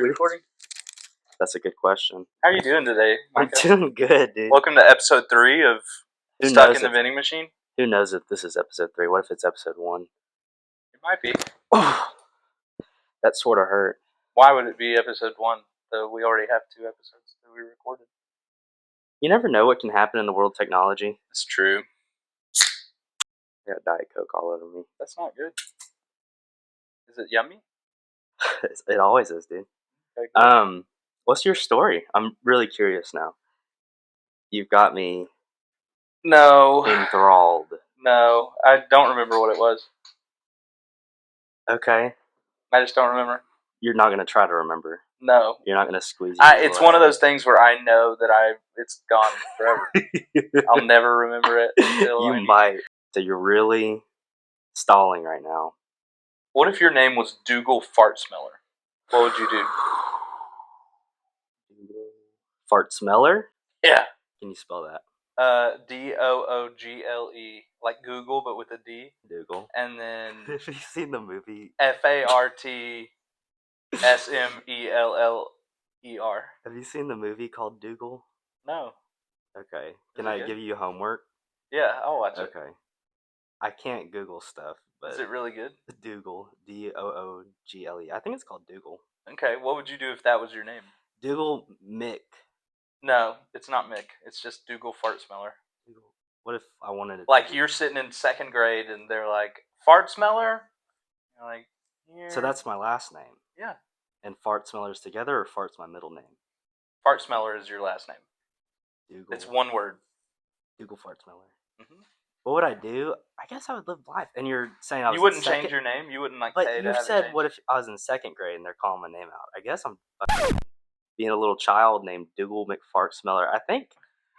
we recording? That's a good question. How are you doing today, I'm Micah? doing good, dude. Welcome to episode 3 of Who Stuck knows in the if- Vending Machine. Who knows if this is episode 3? What if it's episode 1? It might be. That sort of hurt. Why would it be episode 1, though we already have 2 episodes that we recorded? You never know what can happen in the world of technology. It's true. I got Diet Coke all over me. That's not good. Is it yummy? It always is, dude. Okay, good. What's your story? I'm really curious now. You've got me No. enthralled. No. I don't remember what it was. Okay. I just don't remember. You're not going to try to remember. No. You're not going to squeeze It's one of those things where I know that it's gone forever. I'll never remember it until You might. So you're really stalling right now. What if your name was Doogal Fart Smeller? What would you do? Fart smeller? Yeah. Can you spell that? Doogle, like Google, but with a D. Doogal. And then Have you seen the movie? FARTSMELLER. Have you seen the movie called Doogal? No. Okay. Can it I good? give you homework? Yeah, I'll watch it. Okay. I can't Google stuff, but Is it really good? Doogal, Doogle. I think it's called Doogal. Okay, what would you do if that was your name? Doogal Mick. No, it's not Mick. It's just Doogal Fart Smeller. What if I wanted it? Like you're sitting in 2nd grade and they're like, Fart Smeller? You're like, yeah. So that's my last name. Yeah. And Fart Smeller's together, or Fart's my middle name? Fart Smeller is your last name. Doogal. It's one word. Doogal Fart Smeller. Mm-hmm. What would I do? I guess I would live life. And you're saying I was. You wouldn't change your name. You wouldn't But pay to you have it said, changed? what if I was in 2nd grade and they're calling my name out? I guess I'm being a little child named Doogal McFart Smeller. I think,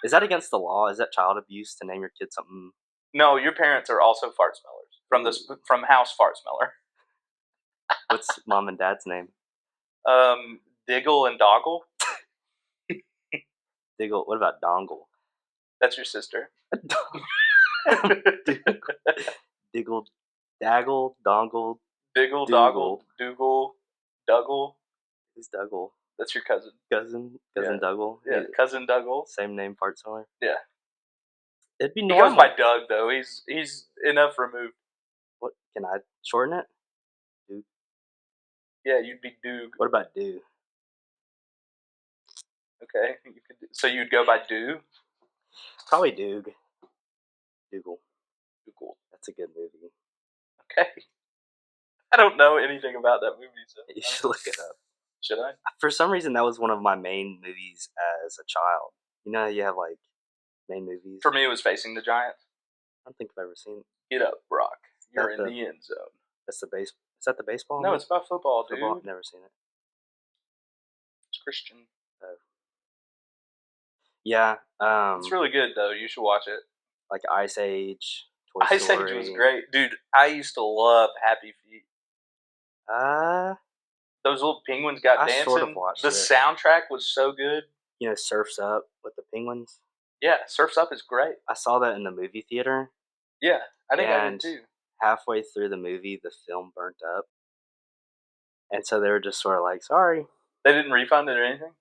is that against the law? Is that child abuse to name your kid something? No, your parents are also fart smellers from House Fart Smeller. What's mom and dad's name? Diggle and Doggle. Diggle. What about Dongle? That's your sister. Diggle, Daggle, Dongle. Diggle, Doogal. Doggle, Doogal, Duggle. Who's Duggle? That's your cousin. Cousin Yeah. Duggle. Yeah, cousin Duggle. Same name, Fart Smeller. Yeah. It'd be He normal. goes by Doug though. He's enough removed. What can I shorten it? Dude. Yeah, you'd be Doog. What about Do? Okay, so you'd go by Do. Probably Doog. Doogal. Doogal. That's a good movie. Okay. I don't know anything about that movie, so You should look it up. Should I? For some reason, that was one of my main movies as a child. You know how you have like main movies? For me, it was Facing the Giants. I don't think I've ever seen it. Get up, Brock. You're Is in that the end zone. That's the base. Is that the baseball? No, movie? it's about football, dude. Football? Never seen it. It's Christian. Yeah. It's really good, though. You should watch it. Like Ice Age. Toy Ice Story. Age was great. Dude, I used to love Happy Feet. Those little penguins got I dancing. sort of watched the it. soundtrack was so good. You know, Surf's Up with the penguins. Yeah, Surf's Up is great. I saw that in the movie theater. Yeah, I think I did And too. halfway through the movie, the film burnt up. And so they were just sort of like, sorry. They didn't refund it or anything?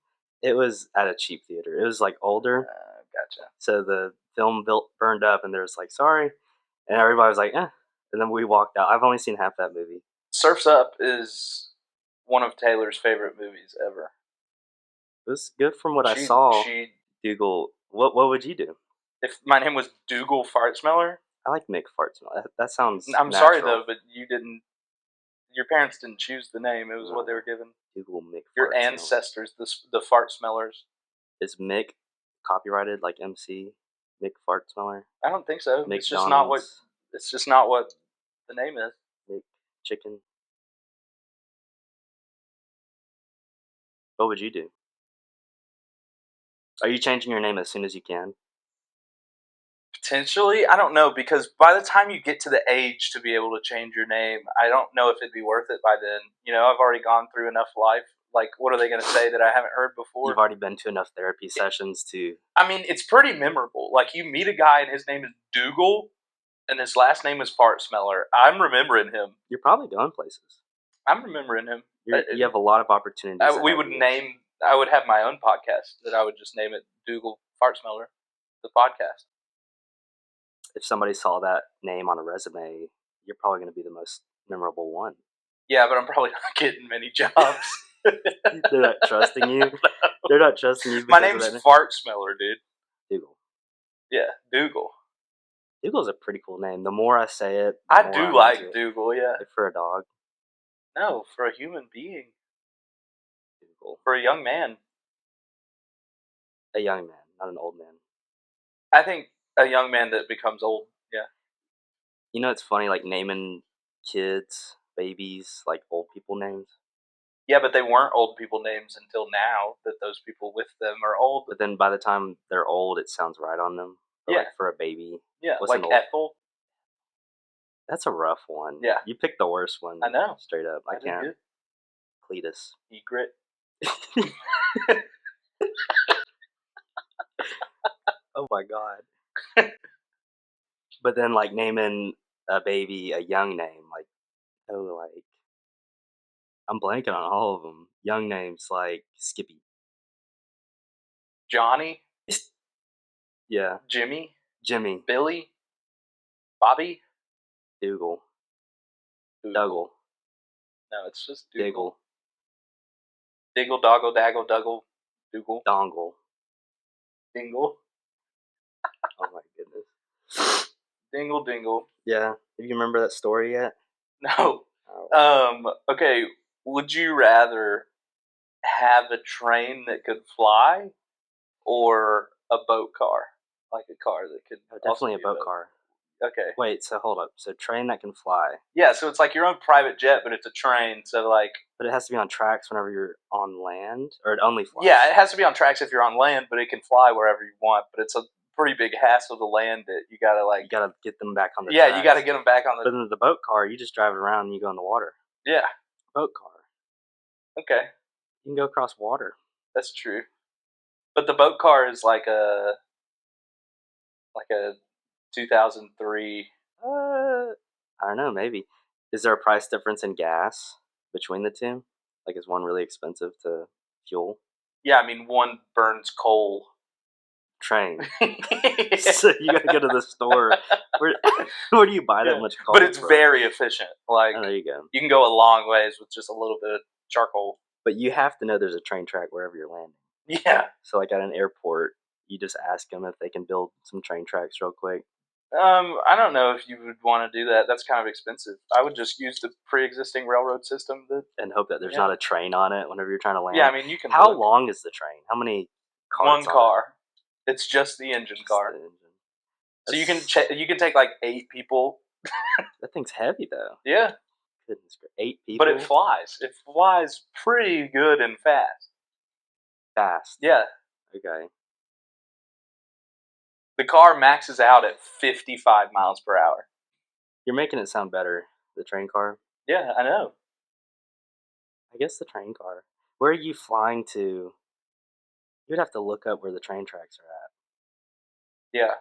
It was at a cheap theater. It was like older. Gotcha. So the film burned up and they were just like, sorry. And everybody was like, eh. And then we walked out. I've only seen half that movie. Surf's Up is one of Taylor's favorite movies ever. It was good from what I saw. Doogal. What would you do? If my name was Doogal Fart Smeller? I like Mick Fart Smeller. That sounds I'm natural. sorry, though, but you didn't. Your parents didn't choose the name. It was what they were given. Doogal Mick Your Fart ancestors, the Fart Smellers. Is Mick copyrighted like MC? Mick Fart Smeller? I don't think so. McDonald's. It's just not what the name is. Mick Chicken. What would you do? Are you changing your name as soon as you can? Potentially, I don't know, because by the time you get to the age to be able to change your name, I don't know if it'd be worth it by then. You know, I've already gone through enough life. Like, what are they going to say that I haven't heard before? You've already been to enough therapy sessions to... I mean, it's pretty memorable. Like, you meet a guy and his name is Doogal, and his last name is Fart Smeller. I'm remembering him. You're probably going places. I'm remembering him. You have a lot of opportunities. I would have my own podcast that I would just name it Doogal Fart Smeller, the podcast. If somebody saw that name on a resume, you're probably going to be the most memorable one. Yeah, but I'm probably not getting many jobs. They're not trusting you. They're not trusting you. My name's Fart Smeller, dude. Dougal. Yeah, Doogal. Dougal's a pretty cool name. The more I say it, I do like Doogal. Yeah. Like for a dog. No, for a human being. Dougal. For a young man. A young man, not an old man. I think a young man that becomes old. Yeah. You know, it's funny, like naming kids, babies, like old people names. Yeah, but they weren't old people names until now that those people with them are old. But then by the time they're old, it sounds right on them. Yeah. Like for a baby. Yeah, like Ethel. That's a rough one. Yeah. You picked the worst one. I know. Straight up. I can't. Good. Cletus. Egret. Oh my god. But then, like, naming a baby a young name, like, I'm blanking on all of them. Young names like Skippy. Johnny. Yeah. Jimmy. Billy. Bobby. Doogal. Duggle. No, it's just Diggle. Diggle, doggle, daggle, duggle, Doogal. Dongle. Dingle. Oh my goodness. Dingle, dingle. Yeah. Do you remember that story yet? No. Oh. Okay. Would you rather have a train that could fly or a boat car? Like a car that could... Definitely a boat car. Okay. Wait, so hold up. So train that can fly. Yeah, so it's like your own private jet, but it's a train, so like... But it has to be on tracks whenever you're on land? Or it only flies? Yeah, it has to be on tracks if you're on land, but it can fly wherever you want. But it's a pretty big hassle to land it. You gotta like... You gotta get them back on the tracks. tracks. You gotta get them back on the... But then the boat car, you just drive it around and you go in the water. Yeah. Boat car. Okay. You can go across water. That's true. But the boat car is like a 2003... I don't know, maybe. Is there a price difference in gas between the two? Like, is one really expensive to fuel? Yeah, I mean, one burns coal. Train. So you gotta go to the store. Where do you buy that much coal? But it's very efficient. Like, there you go. You can go a long ways with just a little bit of charcoal. But you have to know there's a train track wherever you're landing. Yeah. So, like, at an airport, you just ask them if they can build some train tracks real quick. I don't know if you would want to do that. That's kind of expensive. I would just use the pre-existing railroad system and hope that there's not a train on it whenever you're trying to land. Yeah, I mean, you can. How long is the train? How many cars? One car. It's just the engine car. The engine. So you can take like 8 people. That thing's heavy though. Yeah. Goodness, 8 people. But it flies. It flies pretty good and fast. Fast. Yeah. Okay. The car maxes out at 55 miles per hour. You're making it sound better, the train car. Yeah, I know. I guess the train car. Where are you flying to? You'd have to look up where the train tracks are at. Yeah.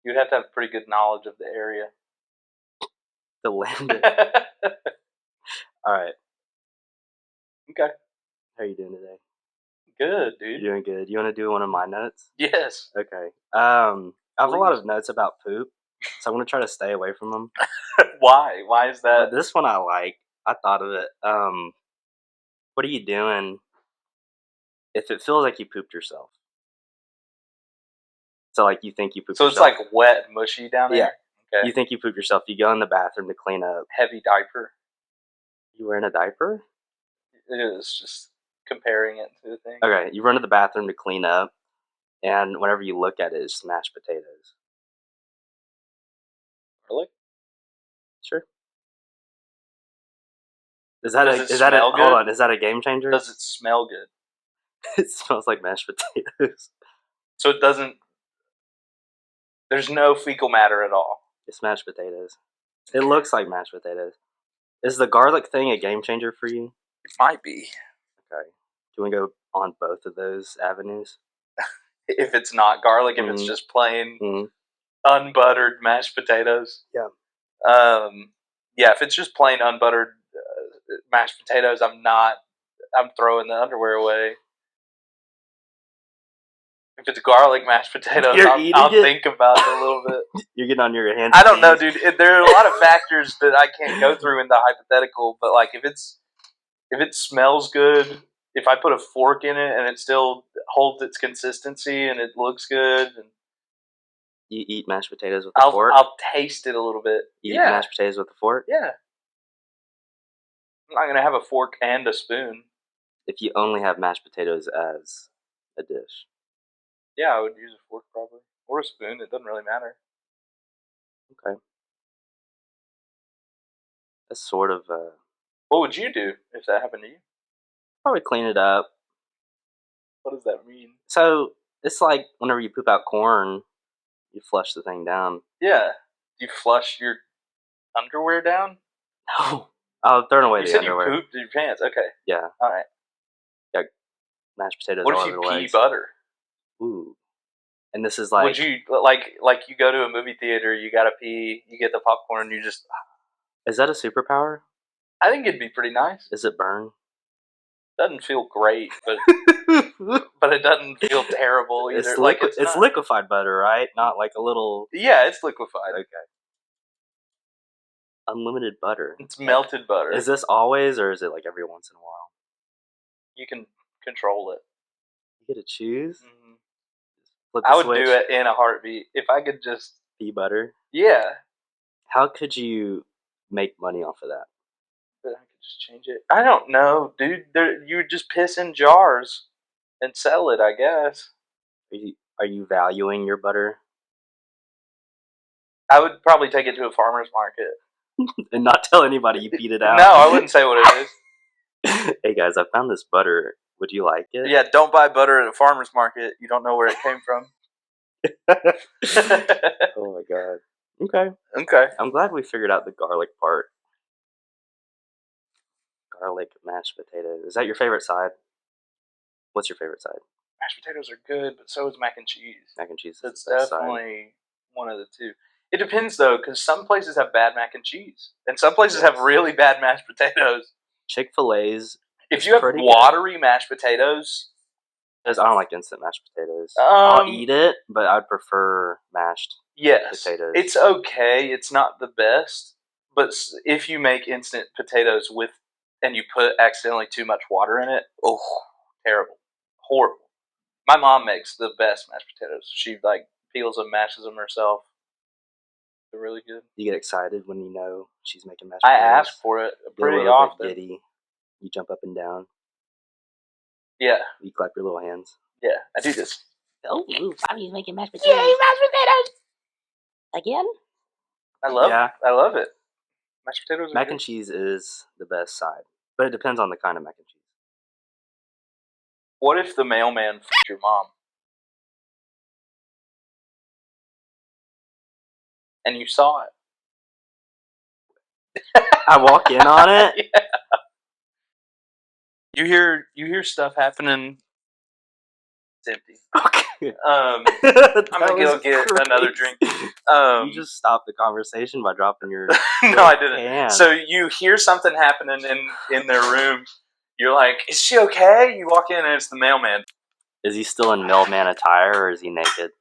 You'd have to have pretty good knowledge of the area. To land it. All right. Okay. How are you doing today? Good, dude. You're doing good. You want to do one of my notes? Yes. Okay. I have a lot of notes about poop, so I'm going to try to stay away from them. Why? Why is that? But this one I like. I thought of it. What are you doing if it feels like you pooped yourself? So, like, you think you pooped yourself. So it's like wet and mushy down there? Yeah. Okay. You think you pooped yourself. You go in the bathroom to clean up. Heavy diaper. You wearing a diaper? It is, just comparing it to the thing. Okay, you run to the bathroom to clean up, and whenever you look at it, it's mashed potatoes. Really? Sure. Is that a game changer? Does it smell good? It smells like mashed potatoes. So it doesn't... There's no fecal matter at all. It's mashed potatoes. It looks like mashed potatoes. Is the garlic thing a game changer for you? It might be. Okay. Can we go on both of those avenues? If it's not garlic, if it's just plain unbuttered mashed potatoes. Yeah. Yeah, if it's just plain unbuttered mashed potatoes, I'm throwing the underwear away. If it's garlic mashed potatoes, I'll think about it a little bit. You're getting on your hands. I don't know, dude. There are a lot of factors that I can't go through in the hypothetical, but like if it smells good, if I put a fork in it and it still holds its consistency and it looks good, and you eat mashed potatoes with a fork? I'll taste it a little bit. You eat mashed potatoes with a fork? Yeah. I'm not going to have a fork and a spoon. If you only have mashed potatoes as a dish. Yeah, I would use a fork probably. Or a spoon. It doesn't really matter. Okay. That's sort of... What would you do if that happened to you? Probably clean it up. What does that mean? So, it's like whenever you poop out corn, you flush the thing down. Yeah. You flush your underwear down? No. I'll throw away the underwear. You pooped in your pants. Okay. Yeah. All right. Yeah. Mashed potatoes. What if you pee butter? Ooh. And this is like... Would you, like you go to a movie theater, you gotta pee, you get the popcorn, you just... Is that a superpower? I think it'd be pretty nice. Does it burn? Doesn't feel great, but but it doesn't feel terrible either. It's liquefied butter, right? Not like a little... Yeah, it's liquefied. Okay. Unlimited butter. It's melted butter. Is this always, or is it like every once in a while? You can control it. You get to choose? Mm-hmm. Flip the I would switch. do it in a heartbeat. If I could just... Pea butter? Yeah. How could you make money off of that? But I could just change it. I don't know, dude. You would just piss in jars and sell it, I guess. Are you valuing your butter? I would probably take it to a farmer's market. And not tell anybody you beat it out. No, I wouldn't say what it is. Hey guys, I found this butter. Would you like it? Yeah, don't buy butter at a farmer's market. You don't know where it came from. Oh my god. Okay. Okay. I'm glad we figured out the garlic part. Garlic mashed potatoes. Is that your favorite side? What's your favorite side? Mashed potatoes are good, but so is mac and cheese. Mac and cheese is That's the best definitely one of the two. It depends, though, because some places have bad mac and cheese, and some places have really bad mashed potatoes. Chick-fil-A's. If you have watery mashed potatoes... I don't like instant mashed potatoes. I'll eat it, but I'd prefer mashed potatoes. It's okay. It's not the best, but if you make instant potatoes and you put accidentally too much water in it, oh, terrible. Horrible. My mom makes the best mashed potatoes. She peels them, mashes them herself. They're really good. You get excited when you know she's making mashed potatoes? I ask for it pretty often. Giddy. You jump up and down. Yeah. You clap your little hands. Yeah, I do this. Oh, Bobby's making mashed potatoes. Yay, mashed potatoes! Again? I love it. Mashed potatoes are Mac good. and cheese is the best side, but it depends on the kind of mac and cheese. What if the mailman f***ed your mom? And you saw it. I walk in on it? Yeah. You hear stuff happening. It's empty. Okay. I'm gonna go get another drink. You just stopped the conversation by dropping your... No, I didn't. Can. So you hear something happening in their room. You're like, is she okay? You walk in and it's the mailman. Is he still in mailman attire or is he naked?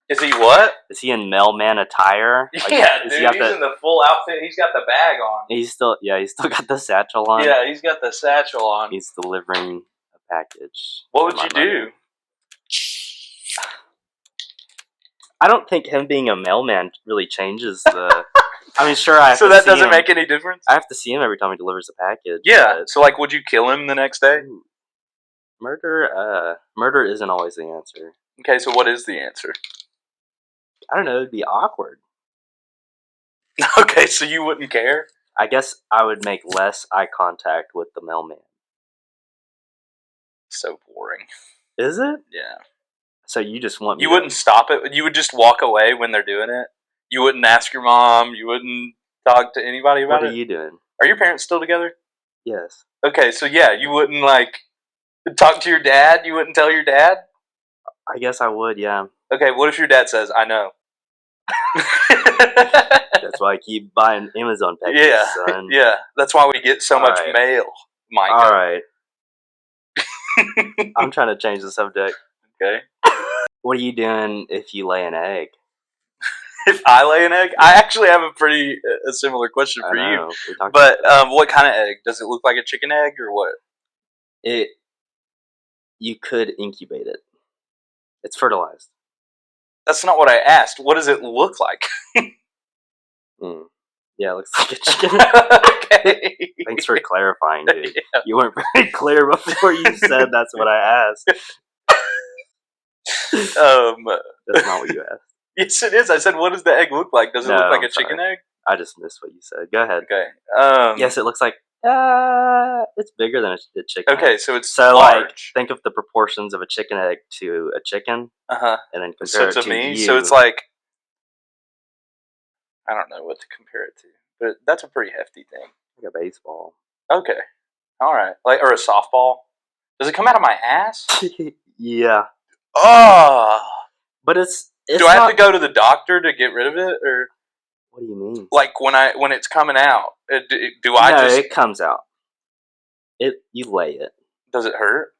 Is he what? Is he in mailman attire? Yeah, dude, he's in the full outfit. He's got the bag on. He's still got the satchel on. Yeah, he's got the satchel on. He's delivering a package. What would you do? I don't think him being a mailman really changes the... I mean, sure, I have so to that see doesn't him. make any difference? I have to see him every time he delivers a package. Yeah, but... so would you kill him the next day? Ooh. Murder isn't always the answer. Okay, so what is the answer? I don't know, it'd be awkward. Okay, so you wouldn't care? I guess I would make less eye contact with the mailman. So boring. Is it? Yeah. So you just want me You wouldn't stop it? You would just walk away when they're doing it? You wouldn't ask your mom? You wouldn't talk to anybody about it? What are you doing? Are your parents still together? Yes. Okay, so yeah, you wouldn't talk to your dad? You wouldn't tell your dad? I guess I would, yeah. Okay, what if your dad says, I know? That's why I keep buying Amazon packages, Yeah, son. yeah. That's why we get so much Alright. mail, Mike. All right. I'm trying to change the subject. Okay. What are you doing if you lay an egg? If I lay an egg, I actually have a similar question for I you. know. We talked But about what kind of egg? Does it look like a chicken egg or what? it. You could incubate it. It's fertilized. That's not what I asked. What does it look like? Yeah, it looks like a chicken. Okay. Thanks for clarifying, dude. Yeah. You weren't very clear before you said that's what I asked. That's not what you asked. Yes, it is. I said, what does the egg look like? Does it look like I'm a chicken egg? I just missed what you said. Go ahead. Okay. Yes, it looks like it's bigger than a chicken. Okay, egg. so it's So large. like think of the proportions of a chicken egg to a chicken, and then compare so it to to me, you. so it's like I don't know what to compare it to, but that's a pretty hefty thing. like a baseball. Okay, all right, like or a softball. Does it come out of my ass? Yeah, Oh, but it's do I have to go to the doctor to get rid of it, or What do you mean? like when it's coming out? Do I No, just? it comes out. You lay it Does it hurt?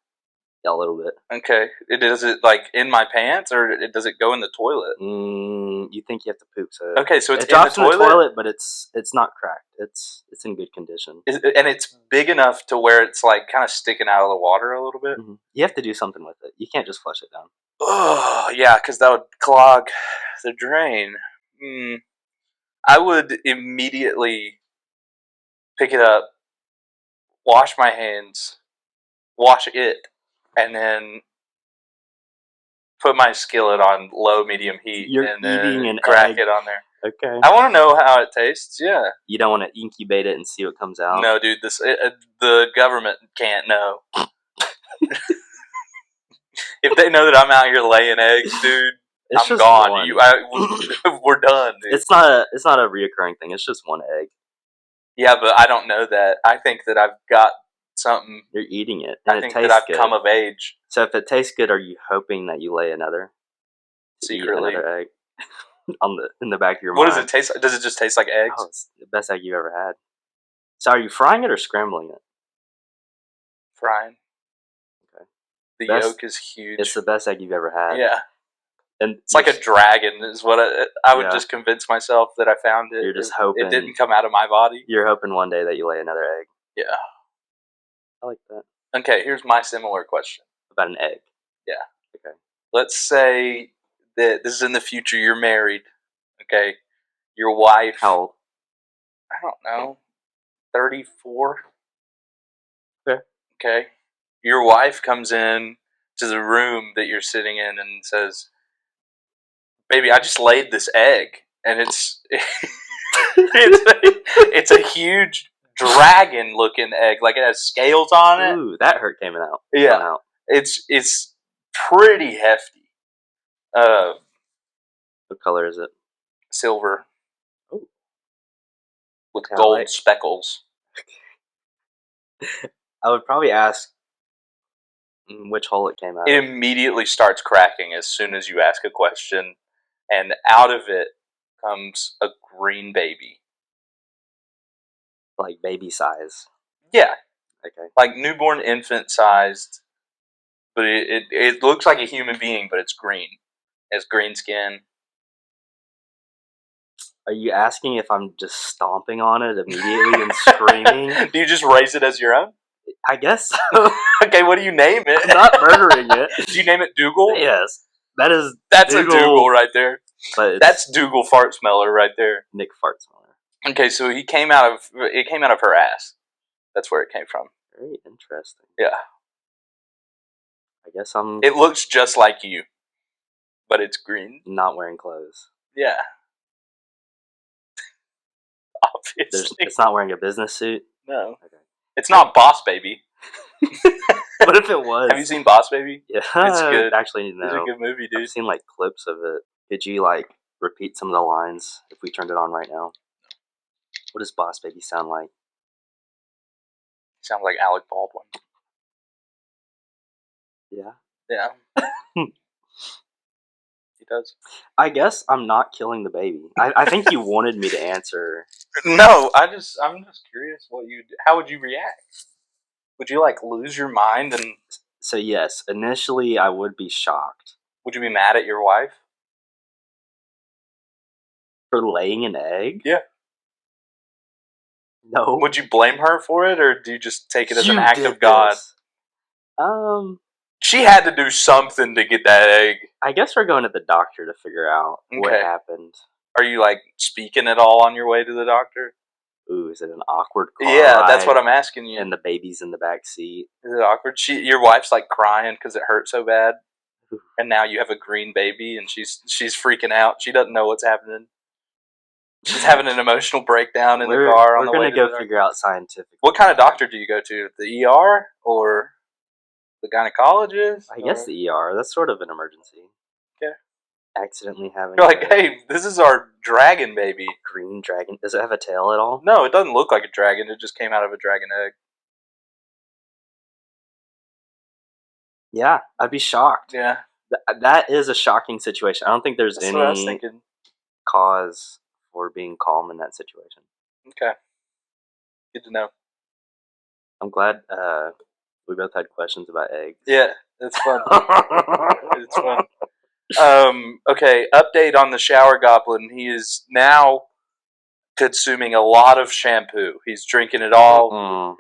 a little bit. Okay, does it like in my pants, or does it go in the toilet? You think you have to poop, so Okay, so it's it drops in the toilet, but it's not cracked. It's in good condition. and it's big enough to where it's like kind of sticking out of the water a little bit. Mm-hmm. You have to do something with it. You can't just flush it down. Oh yeah, because that would clog the drain. I would immediately pick it up, wash my hands, wash it, and then put my skillet on low medium heat. You're and eating then an crack egg. it on there. Okay. I want to know how it tastes. Yeah. You don't want to incubate it and see what comes out. No, dude. The government can't know. If they know that I'm out here laying eggs, dude, It's I'm just gone. one. We're done, dude. It's not a reoccurring thing. It's just one egg. Yeah, but I don't know that. I think that I've got something. You're eating it, and I it think tastes that I've good. come of age. So if it tastes good, are you hoping that you lay another? Secretly. Eat another egg in the back of your What mind. does it taste like? Does it just taste like eggs? Oh, it's the best egg you've ever had. So are you frying it or scrambling it? Frying. Okay. The Best- yolk is huge. It's the best egg you've ever had. Yeah. And It's like a dragon is what I would Yeah. just convince myself that I found it. You're just hoping. It didn't come out of my body. You're hoping one day that you lay another egg. Yeah. I like that. Okay, here's my similar question. About an egg. Yeah. Okay. Let's say that this is in the future. You're married. Okay. Your wife. How old? I don't know. 34. Okay. Okay. Your wife comes in to the room that you're sitting in and says, "Baby, I just laid this egg, and it's it's a huge dragon-looking egg. Like it has scales on it. Ooh, that hurt came out. Yeah. Somehow. It's pretty hefty. What color is it? Silver. Oh. With Kinda gold like- speckles. I would probably ask which hole it came out It of. immediately starts cracking as soon as you ask a question, and out of it comes a green baby. Like baby size. Yeah, Okay. like newborn infant sized, but it looks like a human being, but it's green. It has green skin. Are you asking if I'm just stomping on it immediately and screaming? Do you just raise it as your own? I guess so. Okay, what do you name it? I'm not murdering it. Do you name it Doogal? Yes. That's a Doogal right there. But That's Doogal fart smeller right there. Nick Fart Smeller. Okay, so it came out of her ass. That's where it came from. Very interesting. Yeah. I guess I'm It looks just like you, but it's green. not wearing clothes. Yeah. Obviously. It's not wearing a business suit. No. Okay. It's not Boss Baby. What if it was? Have you seen Boss Baby? Yeah, It's good. I actually need to It's know. a good movie, dude. I've seen like clips of it. Could you like repeat some of the lines if we turned it on right now? What does Boss Baby sound like? Sounds like Alec Baldwin. Yeah. Yeah. He does. I guess I'm not killing the baby. I think you wanted me to answer. No, I'm just curious how would you react? Would you like lose your mind and So yes, initially I would be shocked would you be mad at your wife? for laying an egg. Yeah. No. Would you blame her for it, or do you just take it as an You act did of God? this. She had to do something to get that egg. I guess we're going to the doctor to figure out what Okay. happened. Are you like speaking at all on your way to the doctor? Ooh, is it an awkward car Yeah, that's ride what I'm asking you. and the baby's in the back seat? Is it awkward? Your wife's like crying because it hurt so bad, and now you have a green baby, and she's freaking out. She doesn't know what's happening. She's having an emotional breakdown in the car on the way to We're gonna the go figure out scientifically. What kind of doctor do you go to? The ER or the gynecologist? I guess the ER. That's sort of an emergency. Okay. Accidentally having. You're like, hey, this is our dragon baby. Green dragon. Does it have a tail at all? No, it doesn't look like a dragon. It just came out of a dragon egg. Yeah, I'd be shocked. Yeah, That is a shocking situation. I don't think there's that's what I was any thinking. cause for being calm in that situation. Okay, good to know. I'm glad we both had questions about eggs. Yeah, it's fun. It's fun. Okay, update on the shower goblin. He is now consuming a lot of shampoo. He's drinking it all. Mm-mm.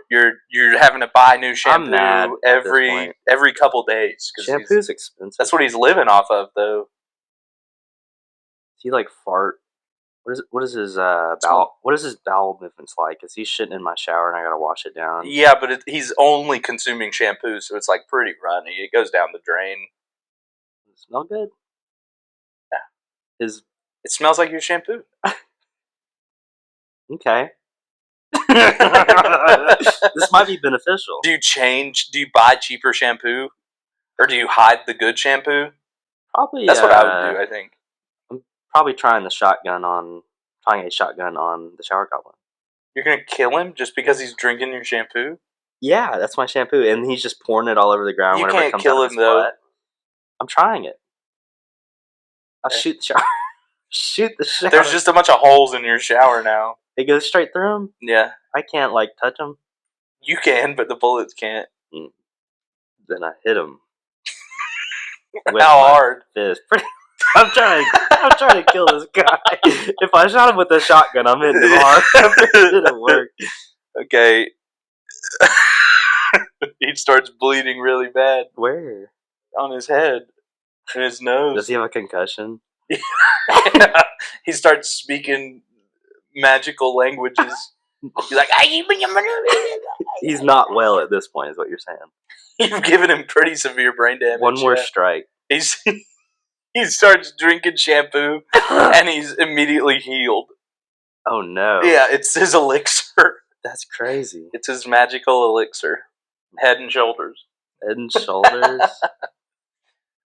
You're having to buy new shampoo I'm mad at this point. every couple days. Shampoo's expensive. That's what he's living off of, though. Does he like fart? What is his bowel? What is his bowel movements like? Is he shitting in my shower and I gotta wash it down? Yeah, but he's only consuming shampoo, so it's like pretty runny. It goes down the drain. Does it smell good? Yeah. It smells like your shampoo. Okay. This might be beneficial. Do you buy cheaper shampoo? Or do you hide the good shampoo? Probably. That's what I would do, I think. I'm probably trying a shotgun on the shower goblin. You're gonna kill him just because he's drinking your shampoo? Yeah, that's my shampoo, and he's just pouring it all over the ground. You whenever can't it comes kill out of him, his though. butt. I'm trying it. I'll Okay. shoot the shower. Shoot the shower. There's just a bunch of holes in your shower now. It goes straight through him. Yeah. I can't touch him. You can, but the bullets can't. Then I hit him. How hard? Fist. I'm trying to kill this guy. If I shot him with a shotgun, I'm hitting him hard. It didn't work. Okay. He starts bleeding really bad. Where? On his head. And his nose. Does he have a concussion? Yeah. He starts speaking magical languages. He's like, He's not well at this point, is what you're saying. you've given him pretty severe brain damage. One more strike. He starts drinking shampoo and he's immediately healed. Oh no. Yeah, it's his elixir. That's crazy. It's his magical elixir. Head and Shoulders. Head and Shoulders.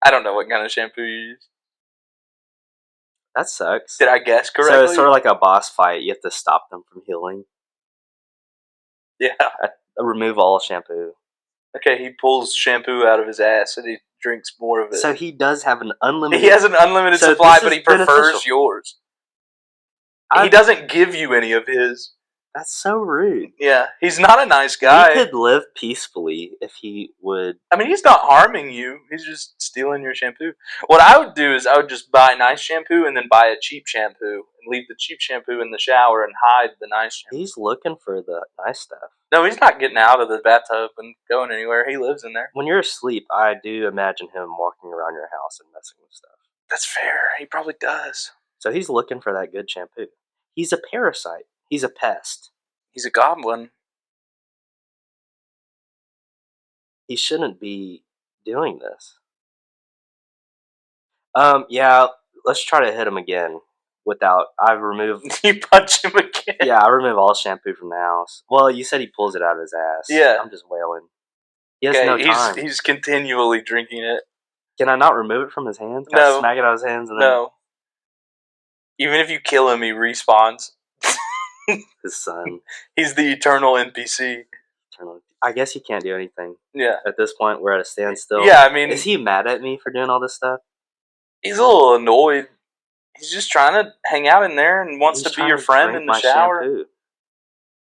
I don't know what kind of shampoo you use. That sucks. Did I guess correctly? So it's sort of like a boss fight. You have to stop them from healing. Yeah. Remove all shampoo. Okay, he pulls shampoo out of his ass and he drinks more of it. So he does have an unlimited... He has an unlimited supply, but he prefers yours. He doesn't give you any of his. That's so rude. Yeah, he's not a nice guy. He could live peacefully if he would... I mean, he's not harming you. He's just stealing your shampoo. What I would do is I would just buy nice shampoo and then buy a cheap shampoo and leave the cheap shampoo in the shower and hide the nice shampoo. He's looking for the nice stuff. No, he's not getting out of the bathtub and going anywhere. He lives in there. When you're asleep, I do imagine him walking around your house and messing with stuff. That's fair. He probably does. So he's looking for that good shampoo. He's a parasite. He's a pest. He's a goblin. He shouldn't be doing this. Yeah, let's try to hit him again. I've removed... You punch him again? Yeah, I remove all shampoo from the house. Well, you said he pulls it out of his ass. Yeah. I'm just wailing. He has no time. He's continually drinking it. Can I not remove it from his hands? Can I smack it out of his hands? And then... No. Even if you kill him, he respawns. His son. He's the eternal NPC. I guess he can't do anything. Yeah. At this point, we're at a standstill. Yeah, I mean... Is he mad at me for doing all this stuff? He's a little annoyed. He's just trying to hang out in there and wants He's to be trying your to friend drink in the my shower. shampoo.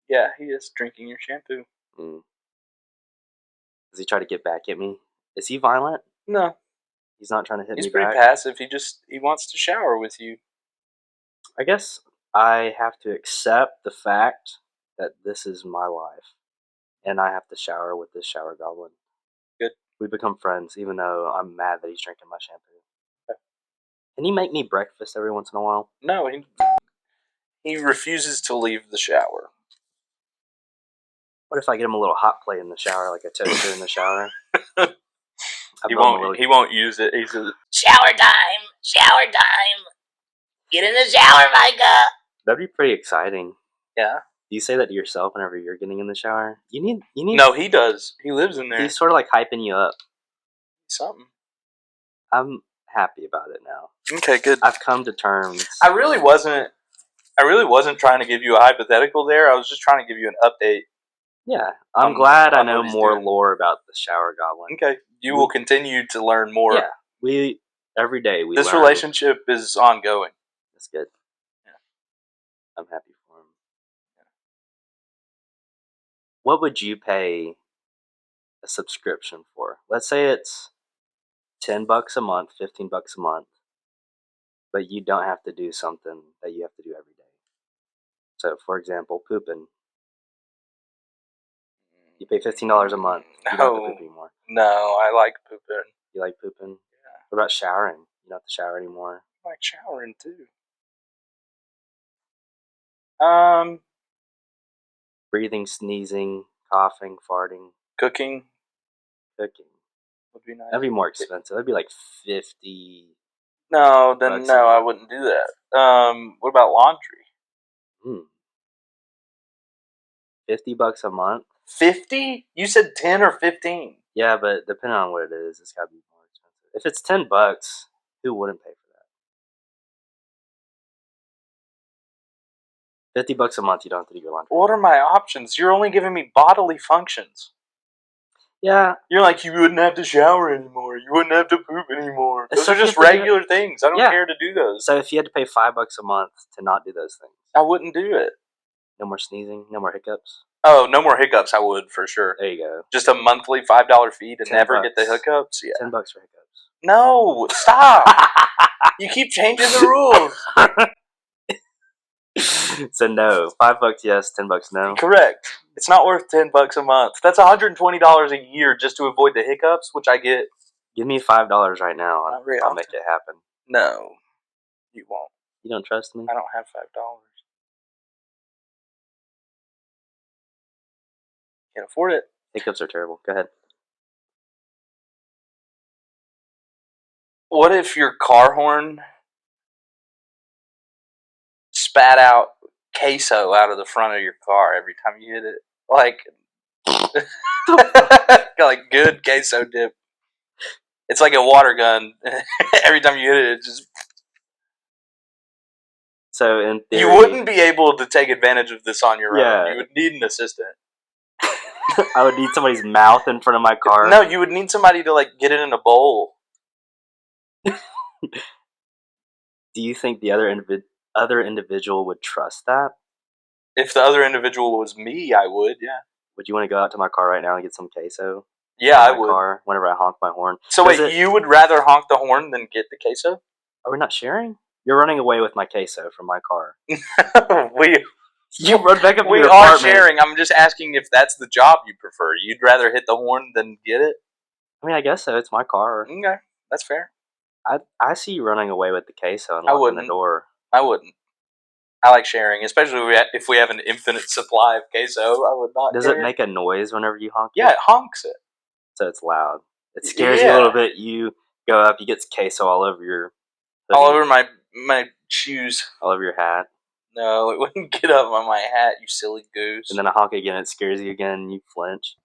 Yeah, he is drinking your shampoo. Does he try to get back at me? Is he violent? No, He's not trying to hit he's me pretty back. passive. He wants to shower with you. I guess I have to accept the fact that this is my life, and I have to shower with this shower goblin. Good. We become friends, even though I'm mad that he's drinking my shampoo. Okay. Can he make me breakfast every once in a while? No, he refuses to leave the shower. What if I get him a little hot plate in the shower, like a toaster in the shower? He won't use it. He's Shower time! Shower time! Get in the shower, Micah! That'd be pretty exciting. Yeah. Do you say that to yourself whenever you're getting in the shower? You need. No, he does. He lives in there. He's sort of like hyping you up. Something. I'm happy about it now. Okay, good. I've come to terms. I really wasn't trying to give you a hypothetical there. I was just trying to give you an update. Yeah, I'm glad I know what he's more doing. lore about the shower goblin. Okay, you will continue to learn more. Yeah, every day we. This learn. relationship is ongoing. That's good. Yeah. I'm happy for him. Yeah. What would you pay a subscription for? Let's say it's $10 a month, $15 a month, but you don't have to do something that you have to do every day. So, for example, pooping. You pay $15 a month. You don't have to poop anymore. No, I like pooping. You like pooping? Yeah. What about showering? You don't have to shower anymore. I like showering too. Breathing, sneezing, coughing, farting. Cooking Would be nice. That'd be more expensive. That'd be like $50. No, then no, I wouldn't do that. What about laundry? $50 a month. 50? You said 10 or 15? Yeah, but depending on what it is, it's gotta be more expensive. If it's $10, who wouldn't pay for that? $50 a month, you don't have to do your laundry. What are my options? You're only giving me bodily functions. Yeah. You're like, you wouldn't have to shower anymore. You wouldn't have to poop anymore. Those are just regular things. I don't care to do those. So if you had to pay $5 a month to not do those things, I wouldn't do it. No more sneezing, no more hiccups. Oh, no more hiccups. I would for sure. There you go. Just a monthly $5 fee to never get the hiccups. Yeah. $10 for hiccups. No, stop! You keep changing the rules. So no, $5 yes, $10 no. Correct. It's not worth $10 a month. That's $120 a year just to avoid the hiccups, which I get. Give me $5 right now. I'll make it happen. No, you won't. You don't trust me? I don't have $5. Can't afford it. Hiccups are terrible. Go ahead. What if your car horn spat out queso out of the front of your car every time you hit it? Like good queso dip. It's like a water gun. Every time you hit it, it just... So in theory, you wouldn't be able to take advantage of this on your own. You would need an assistant. I would need somebody's mouth in front of my car. No, you would need somebody to get it in a bowl. Do you think the other individual would trust that? If the other individual was me, I would, yeah. Would you want to go out to my car right now and get some queso? Yeah, I would. Car whenever I honk my horn. So wait, you would rather honk the horn than get the queso? Are we not sharing? You're running away with my queso from my car. You run back up to your apartment. We are sharing. I'm just asking if that's the job you prefer. You'd rather hit the horn than get it? I mean, I guess so. It's my car. Okay, that's fair. I see you running away with the queso and locking the door. I wouldn't. I like sharing, especially if we have an infinite supply of queso. I would not. Does it make a noise whenever you honk it? Yeah, it honks it. So it's loud. It scares you a little bit. You go up, you get queso all over your hoodie, all over my shoes, all over your hat. No, it wouldn't get up on my hat, you silly goose. And then I honk again, it scares you again, and you flinch.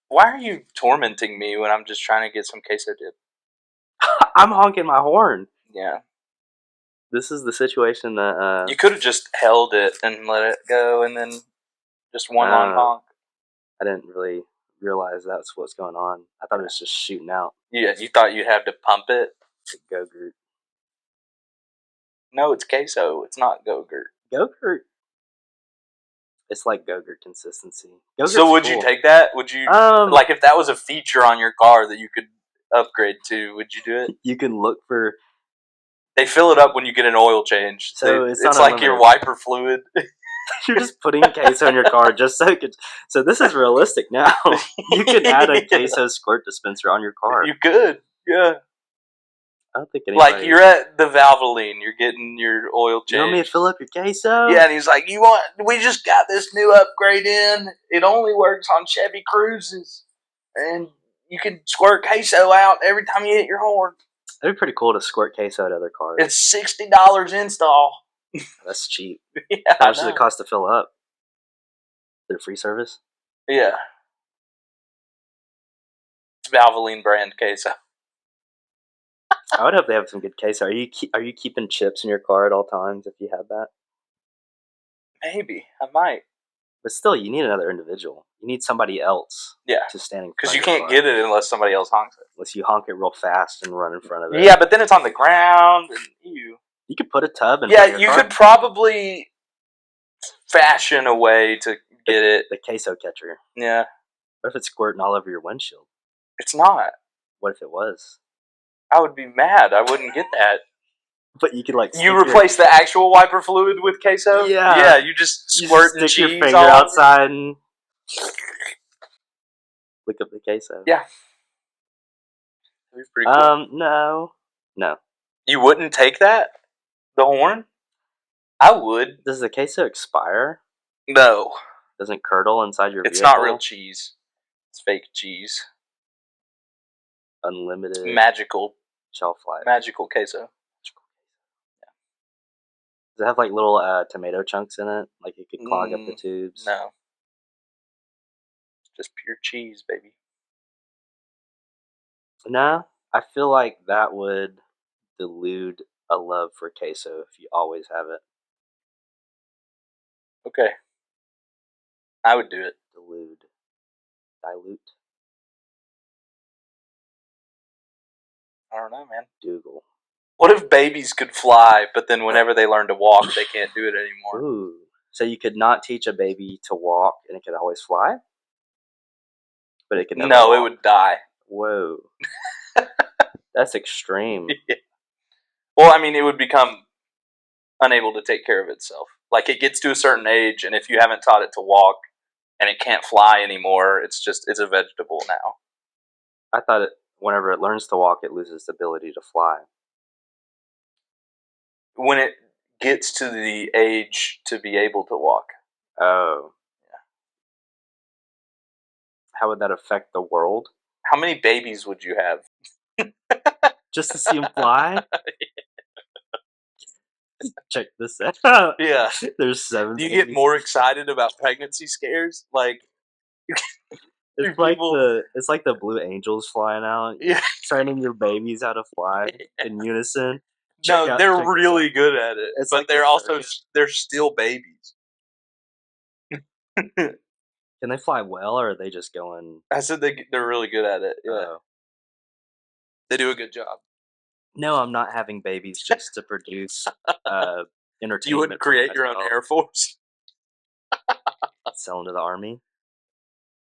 Why are you tormenting me when I'm just trying to get some queso dip? I'm honking my horn. Yeah. This is the situation that... You could have just held it and let it go, and then just one long honk. I didn't really realize that's what's going on. I thought it was just shooting out. Yeah, you thought you'd have to pump it? Go, Groot. No, it's queso. It's not Go-Gurt. Go-Gurt. It's like Go-Gurt consistency. Go-Gurt's So would cool. you take that? Would you like if that was a feature on your car that you could upgrade to? Would you do it? You can look for. They fill it up when you get an oil change. So it's not like your wiper fluid. You're just putting queso in your car just so it could. So this is realistic now. You can add a queso squirt dispenser on your car. You could, yeah. I don't think anybody. Like you're at the Valvoline, you're getting your oil change. You want me to fill up your queso? Yeah, and he's like, we just got this new upgrade in. It only works on Chevy Cruises. And you can squirt queso out every time you hit your horn. It'd be pretty cool to squirt queso at other cars. It's $60 install. That's cheap. Yeah, how much does it cost to fill up? Their free service? Yeah. It's Valvoline brand queso. I would hope they have some good queso. Are you keeping chips in your car at all times if you have that? Maybe. I might. But still, you need another individual. You need somebody else. Yeah. To stand in front because you can't get it unless somebody else honks it. Unless you honk it real fast and run in front of it. Yeah, but then it's on the ground and you could put a tub in front of your your car. car. Could probably fashion a way to get it. The queso catcher. Yeah. What if it's squirting all over your windshield? It's not. What if it was? I would be mad. I wouldn't get that. But you could you replace the actual wiper fluid with queso? Yeah. Yeah, you just squirt stick cheese your finger all outside and lick up the queso. Yeah. That'd be pretty cool. No. You wouldn't take that? The horn? I would. Does the queso expire? No. Doesn't curdle inside your It's vehicle? not real cheese. It's fake cheese. Unlimited. Magical. Shelf life. Magical queso. Does it have like little tomato chunks in it? Like it could clog up the tubes? No. Just pure cheese, baby. No. I feel like that would delude a love for queso if you always have it. Okay. I would do it. Dilute. I don't know, man. Doogal. What if babies could fly, but then whenever they learn to walk, they can't do it anymore? Ooh. So you could not teach a baby to walk and it could always fly? But it could never walk. It would die. Whoa. That's extreme. Yeah. Well, I mean, it would become unable to take care of itself. Like, it gets to a certain age, and if you haven't taught it to walk, and it can't fly anymore, it's a vegetable now. I thought whenever it learns to walk, it loses the ability to fly. When it gets to the age to be able to walk. Oh. Yeah. How would that affect the world? How many babies would you have? Just to see them fly? Check this out. Yeah. There's 7 Do you babies. get more excited about pregnancy scares? Like, it's like the Blue Angels flying out. Yeah. Training your babies how to fly in unison. They're really good at it. It's but like they're still babies. Can they fly well, or are they just going? I said they're really good at it. Yeah. They do a good job. No, I'm not having babies just to produce entertainment. You wouldn't create your own Air Force? Sell them to the Army?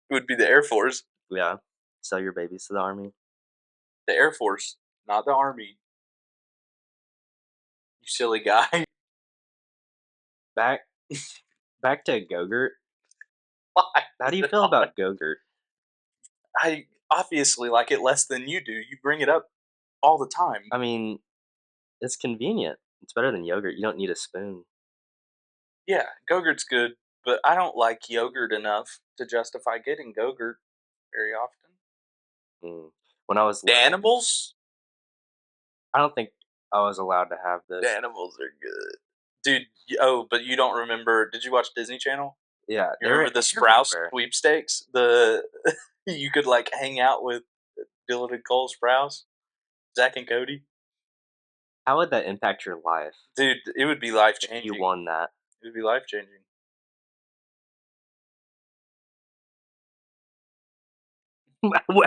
It would be the Air Force. Yeah. Sell your babies to the Army? The Air Force, not the Army. You silly guy. Back to Go-Gurt. Why? How do you feel about Go-Gurt? I obviously like it less than you do. You bring it up all the time. I mean, it's convenient. It's better than yogurt. You don't need a spoon. Yeah, Go-Gurt's good, but I don't like yogurt enough to justify getting Go-Gurt very often. When I was Danimals? I don't think I was allowed to have this. Danimals are good. Dude, but you don't remember, did you watch Disney Channel? Yeah. You remember the Sprouse sweepstakes? You could like hang out with Dylan and Cole Sprouse, Zach and Cody. How would that impact your life? Dude, it would be life-changing. If you won that. It would be life-changing.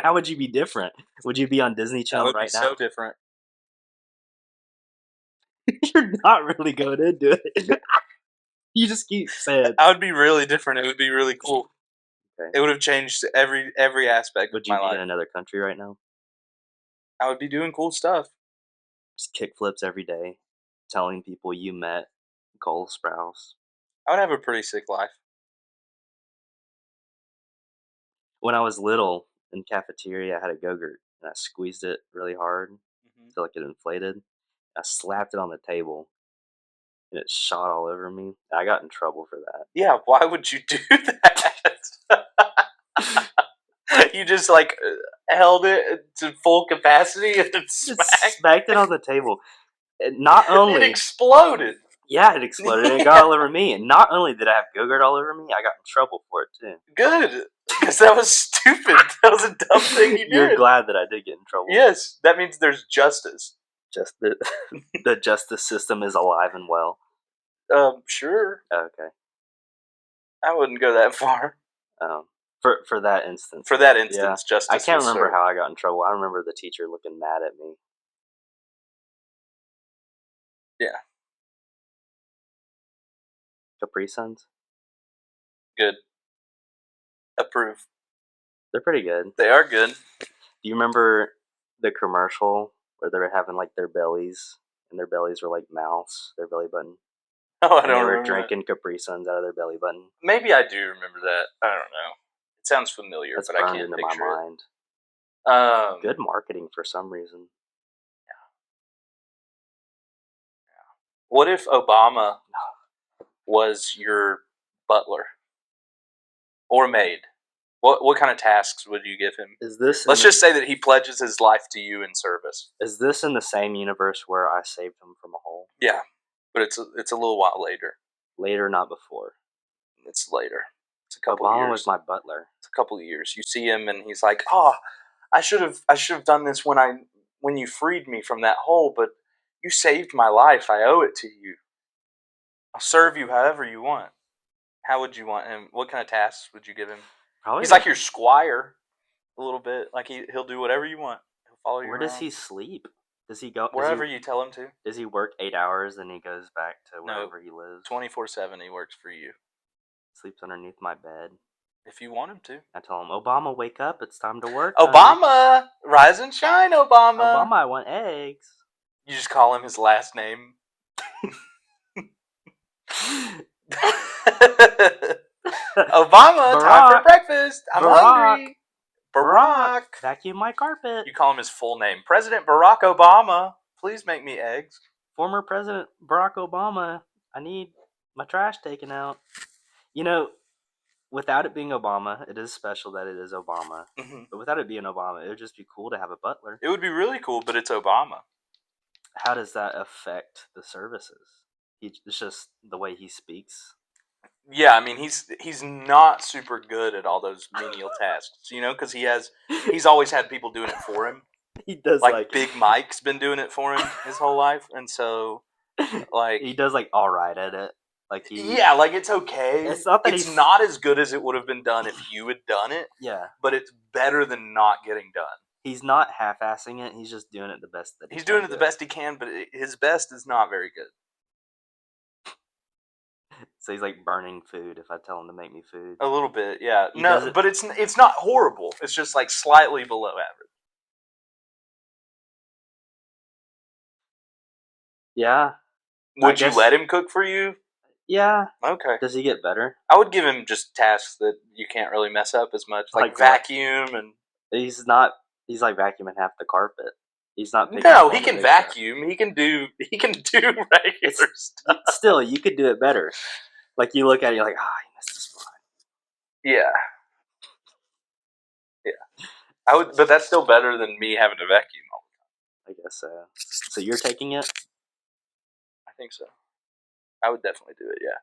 How would you be different? Would you be on Disney Channel right now? So different. You're not really going into it. You just keep saying. I would be really different. It would be really cool. Okay. It would have changed every aspect Would of you my be life. in another country right now? I would be doing cool stuff. Just kick flips every day, telling people you met Cole Sprouse. I would have a pretty sick life. When I was little in cafeteria, I had a Go-Gurt and I squeezed it really hard until it inflated. I slapped it on the table and it shot all over me. I got in trouble for that. Yeah, why would you do that? You just like held it to full capacity and then smacked it on the table. Not only it exploded. Yeah, it exploded and it got all over me. And not only did I have Go-Gurt all over me, I got in trouble for it too. Good, because that was stupid. That was a dumb thing you did. You're glad that I did get in trouble. Yes, that means there's justice. Just the justice system is alive and well. Sure. Okay. I wouldn't go that far. For that instance. For that instance, yeah. justice. I can't was remember served. how I got in trouble. I remember the teacher looking mad at me. Yeah. Capri Suns? Good. Approve. They're pretty good. They are good. Do you remember the commercial where they were having like their bellies, and their bellies were like mouths, their belly button? Oh, I and don't they were remember drinking Capri Suns out of their belly button. Maybe I do remember that. I don't know. It sounds familiar, That's but I burned can't into my picture mind. it. Good marketing for some reason. What if Obama was your butler or maid? What kind of tasks would you give him? Is this? Let's just say that he pledges his life to you in service. Is this in the same universe where I saved him from a hole? Yeah, but it's a little while later. Later, not before. It's later. It's a couple Obama years. was my butler. It's a couple of years. You see him, and he's like, "Oh, I should have done this when you freed me from that hole, but you saved my life. I owe it to you. I'll serve you however you want." How would you want him? What kind of tasks would you give him? Probably He's like your squire, a little bit. Like he'll do whatever you want. He'll follow you Where around. does he sleep? Does he go wherever you tell him to? Does he work 8 hours and he goes back to wherever he lives? 24/7 he works for you. Sleeps underneath my bed. If you want him to. I tell him, Obama, wake up! It's time to work. Obama, rise and shine, Obama. Obama, I want eggs. You just call him his last name. Obama, Barack, time for breakfast. I'm hungry. Barack. Vacuum my carpet. You call him his full name. President Barack Obama, please make me eggs. Former President Barack Obama, I need my trash taken out. You know, without it being Obama, it is special that it is Obama. Mm-hmm. But without it being Obama, it would just be cool to have a butler. It would be really cool, but it's Obama. How does that affect the services? It's just the way he speaks. Yeah, I mean he's not super good at all those menial tasks, because he's always had people doing it for him. He does like Big Mike's been doing it for him his whole life, and so like he does all right at it. It's okay. It's not that it's not as good as it would have been done if you had done it. Yeah, but it's better than not getting done. He's not half-assing it. He's just doing it the best that he's doing it the best he can, but his best is not very good. So he's burning food if I tell him to make me food. A little bit, yeah. But it's not horrible. It's just slightly below average. Yeah. Would you let him cook for you? Yeah. Okay. Does he get better? I would give him just tasks that you can't really mess up as much, like vacuum and. He's vacuuming half the carpet. He's not. No, he can vacuum. He can do regular stuff. Still, you could do it better. You look at it, you're like, he missed the spot. Yeah. Yeah. I would, but that's still better than me having to vacuum all the time. I guess so. So you're taking it? I think so. I would definitely do it. Yeah.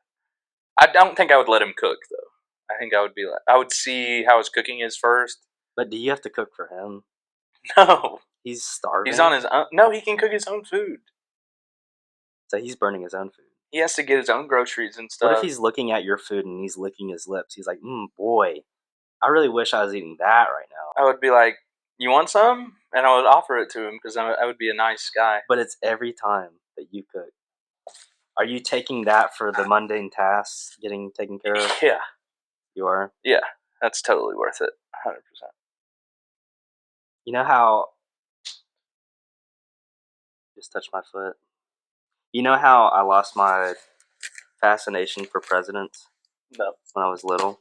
I don't think I would let him cook though. I think I would see how his cooking is first. But do you have to cook for him? No. He's starving. He's on his own. No, he can cook his own food. So he's burning his own food. He has to get his own groceries and stuff. What if he's looking at your food and he's licking his lips? He's like, boy, I really wish I was eating that right now. I would be like, you want some? And I would offer it to him because I would be a nice guy. But it's every time that you cook. Are you taking that for the mundane tasks getting taken care of? Yeah. You are? Yeah. That's totally worth it. 100%. You know how... Just touched my foot. You know how I lost my fascination for presidents No. when I was little?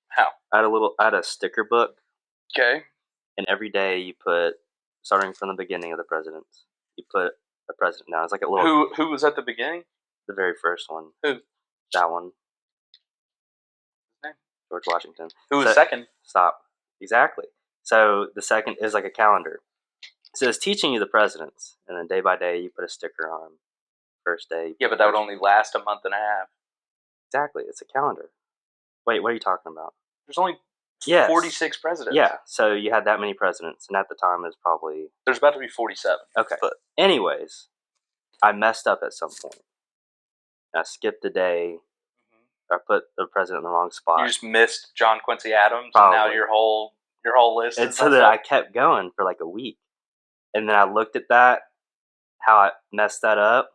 How? I had a sticker book, Okay. and every day you put, starting from the beginning of the presidents, you put a president down. It's like a little... Who was at the beginning? The very first one. Who? That one. His name? George Washington. Who was second? Stop. Exactly. So the second is like a calendar. So it's teaching you the presidents, and then day by day you put a sticker on. First day. Yeah, but that would only last a month and a half. Exactly. It's a calendar. Wait, what are you talking about? There's only Yes. 46 presidents. Yeah, so you had that many presidents, and at the time it was probably... There's about to be 47. Okay. But anyways, I messed up at some point. I skipped a day. I put the president in the wrong spot. You just missed John Quincy Adams, Probably. and now your whole list And is so that I kept going for like a week. And then I looked at that, how I messed that up,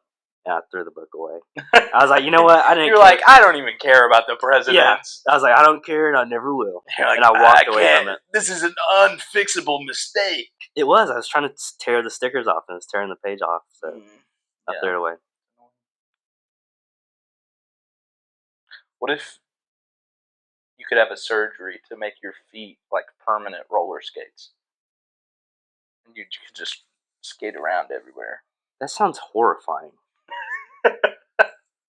and I threw the book away. I was like, you know what? I didn't You're care. like, I don't even care about the presidents. I was like, I don't care, and I never will. You're like, and I walked away from it. This is an unfixable mistake. It was. I was trying to tear the stickers off, and it was tearing the page off, so I threw it away. What if you could have a surgery to make your feet like permanent roller skates? And you could just skate around everywhere. That sounds horrifying.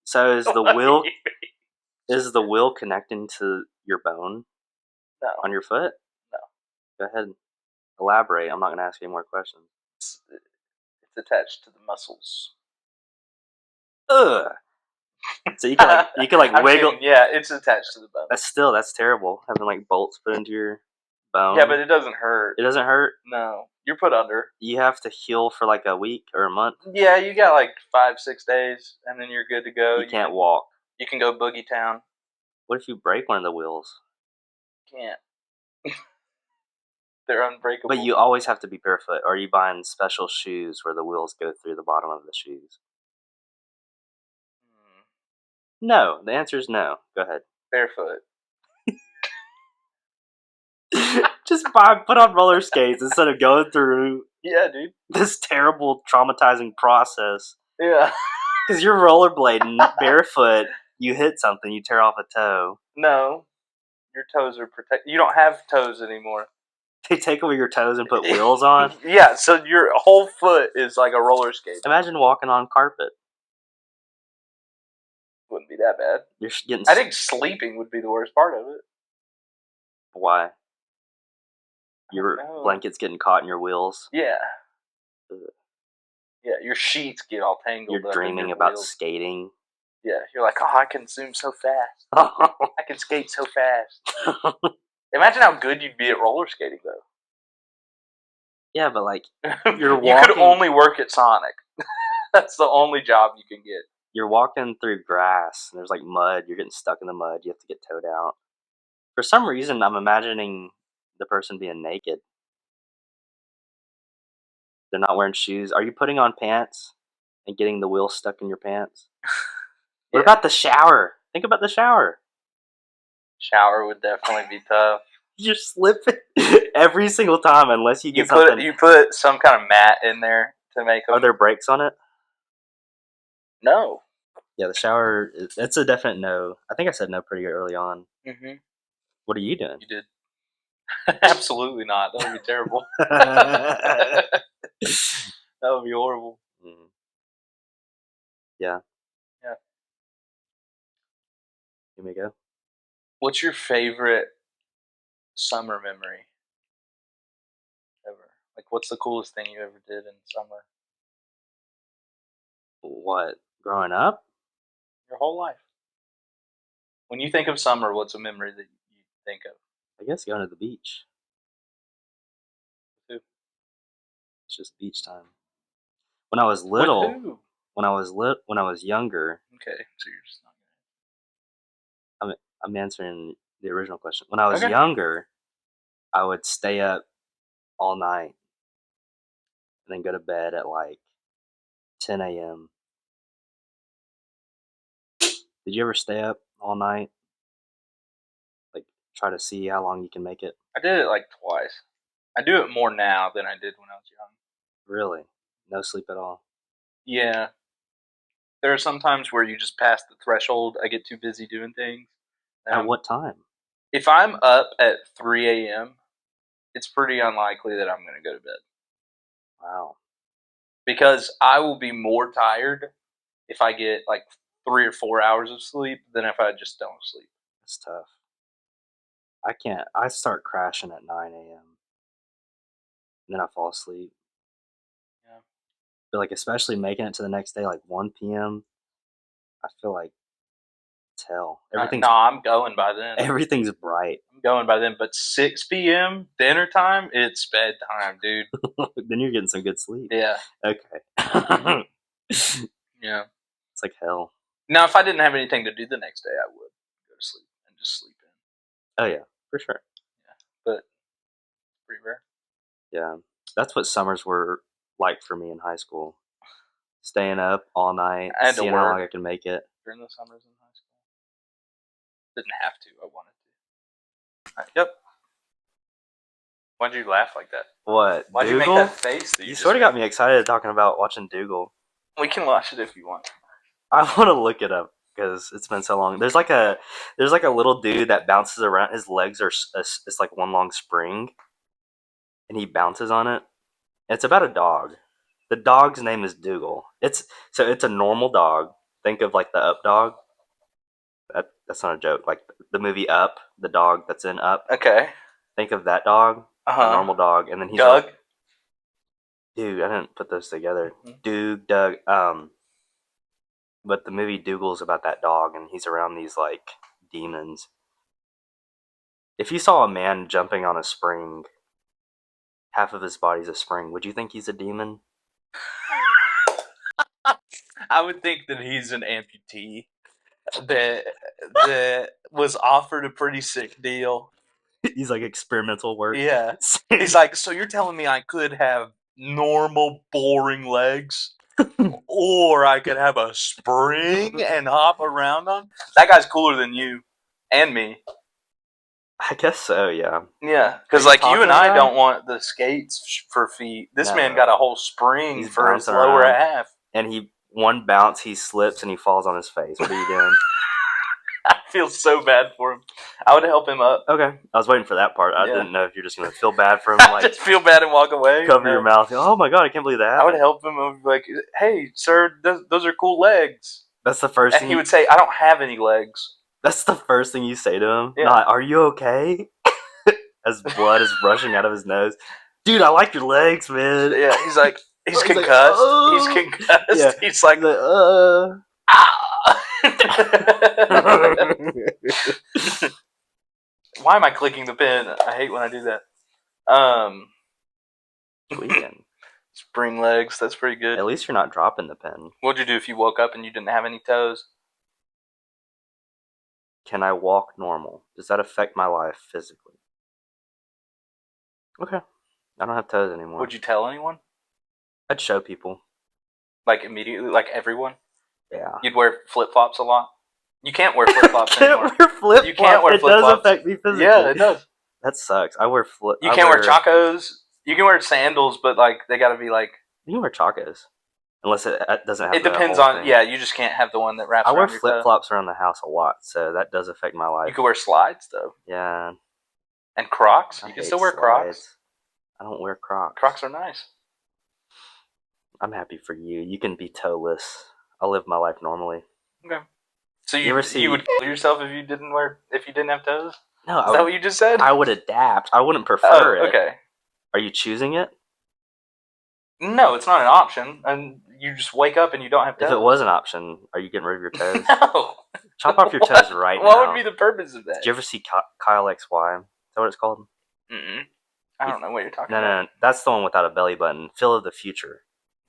So is the wheel connecting to your bone? No. On your foot? No. Go ahead. Elaborate. I'm not going to ask you any more questions. It's attached to the muscles. Ugh. So you can wiggle. Kidding. Yeah, it's attached to the bone. That's terrible. Having like bolts put into your bone. Yeah, but it doesn't hurt. It doesn't hurt? No. You're put under. You have to heal for like a week or a month? Yeah, you got like 5-6 days, and then you're good to go. You can't walk. You can go boogie town. What if you break one of the wheels? Can't. They're unbreakable. But you always have to be barefoot. Or are you buying special shoes where the wheels go through the bottom of the shoes? No. The answer is no. Go ahead. Barefoot. Just put on roller skates instead of going through this terrible traumatizing process. Yeah. Because you're rollerblading barefoot, you hit something, you tear off a toe. No. Your toes are protected. You don't have toes anymore. They take away your toes and put wheels on? Yeah, so your whole foot is like a roller skate. Imagine walking on carpet. Wouldn't be that bad. You're getting... I think sleeping would be the worst part of it. Why? Your blanket's getting caught in your wheels? Yeah. Ugh. Yeah, your sheets get all tangled. You're dreaming about skating. Yeah, you're like, oh, I can zoom so fast. I can skate so fast. Imagine how good you'd be at roller skating, though. Yeah, but like, you're walking... You could only work at Sonic. That's the only job you can get. You're walking through grass, and there's like mud. You're getting stuck in the mud. You have to get towed out. For some reason, I'm imagining the person being naked. They're not wearing shoes. Are you putting on pants and getting the wheel stuck in your pants? What about the shower? Think about the shower. Shower would definitely be tough. You're slipping every single time unless you get something. You put some kind of mat in there to make them. Are there brakes on it? No. Yeah, the shower, it's a definite no. I think I said no pretty early on. Mm-hmm. What are you doing? You did. Absolutely not. That would be terrible. That would be horrible. Mm. Yeah. Yeah. Here we go. What's your favorite summer memory ever? Like, what's the coolest thing you ever did in summer? What? Growing up? Your whole life. When you think of summer, what's a memory that you think of? I guess going to the beach. Who? It's just beach time. When I was little, With who? when I was younger. Okay, so you're just not gonna. I'm answering the original question. When I was younger, I would stay up all night and then go to bed at like 10 a.m. Did you ever stay up all night? Like, try to see how long you can make it? I did it like twice. I do it more now than I did when I was young. Really? No sleep at all? Yeah. There are some times where you just pass the threshold. I get too busy doing things. At what time? If I'm up at 3 a.m., it's pretty unlikely that I'm going to go to bed. Wow. Because I will be more tired if I get like 3 or 4 hours of sleep than if I just don't sleep. That's tough. I can't. I start crashing at 9 a.m. Then I fall asleep. Yeah. But like, especially making it to the next day, like 1 p.m., I feel like it's hell. No, I'm going by then. Everything's bright. I'm going by then. But 6 p.m. dinner time, it's bedtime, dude. Then you're getting some good sleep. Yeah. Okay. Yeah. It's like hell. Now, if I didn't have anything to do the next day, I would go to sleep and just sleep in. Oh yeah, for sure. Yeah. But pretty rare. Yeah, that's what summers were like for me in high school. Staying up all night, I had to seeing how work. long I can make it. During the summers in high school. Didn't have to. I wanted to. Yep. Why'd you laugh like that? What? Why'd you make Doogal? that face? That You just sort of got made? me excited talking about watching Doogal. We can watch it if you want. I want to look it up because it's been so long. There's like a little dude that bounces around. His legs are it's like one long spring, and he bounces on it. It's about a dog. The dog's name is Doogal. It's a normal dog. Think of like the Up dog. That's not a joke. Like the movie Up, the dog that's in Up. Okay. Think of that dog, a normal dog, and then he's Doug. Dude, I didn't put those together. Mhm. Doug. But the movie Doogal's about that dog, and he's around these like demons. If you saw a man jumping on a spring, half of his body's a spring, would you think he's a demon? I would think that he's an amputee that was offered a pretty sick deal. He's like experimental work. Yeah. He's like, so you're telling me I could have normal, boring legs, or I could have a spring and hop around on? That guy's cooler than you and me. I guess so, yeah. Yeah, because Are you like you and talking I about don't want the skates for feet. This man No. got a whole spring He's for his bouncing lower around. half. And one bounce, he slips and he falls on his face. What are you doing? I feel so bad for him. I would help him up. Okay, I was waiting for that part. I Yeah. didn't know if you're just gonna feel bad for him, I like just feel bad and walk away. cover your mouth. Oh my god, I can't believe that. I would help him. I would be like, "Hey, sir, those are cool legs." That's the first And thing. he would say, "I don't have any legs." That's the first thing you say to him. Yeah. Not, "Are you okay?" As blood is rushing out of his nose. Dude, I like your legs, man. Yeah, he's like, he's He's like, concussed. "Oh." He's concussed. Yeah. He's like, "Ah." Why am I clicking the pen? I hate when I do that. Tweaking. Spring legs. That's pretty good. At least you're not dropping the pen. What'd you do if you woke up and you didn't have any toes? Can I walk normal? Does that affect my life physically? Okay. I don't have toes anymore. Would you tell anyone? I'd show people. Like immediately, like everyone? Yeah. You'd wear flip flops a lot. You can't wear flip flops I anymore. can't wear flip flops. You can't wear It flip-flops. does affect me physically. Yeah, it does. That sucks. I wear flip. You can't wear chacos. You can wear sandals, but like they got to be like. You can wear chacos, unless it doesn't have. It the depends whole on. thing. Yeah, you just can't have the one that wraps I wear around your flip toe. flops around the house a lot, so that does affect my life. You can wear slides though, Yeah. and Crocs. I You can hate still wear slides. Crocs. I don't wear Crocs. Crocs are nice. I'm happy for you. You can be toeless. I'll live my life normally. Okay. So You ever see- you would kill yourself if you didn't have toes? No, Is that what you just said? I would adapt. I wouldn't prefer it. Okay. Are you choosing it? No, it's not an option, and you just wake up and you don't have toes. If it was an option, are you getting rid of your toes? No. Chop off your toes right now. What would be the purpose of that? Did you ever see Kyle XY? Is that what it's called? Mm-mm. I don't know what you're talking No, about. no, that's the one without a belly button. Phil of the Future.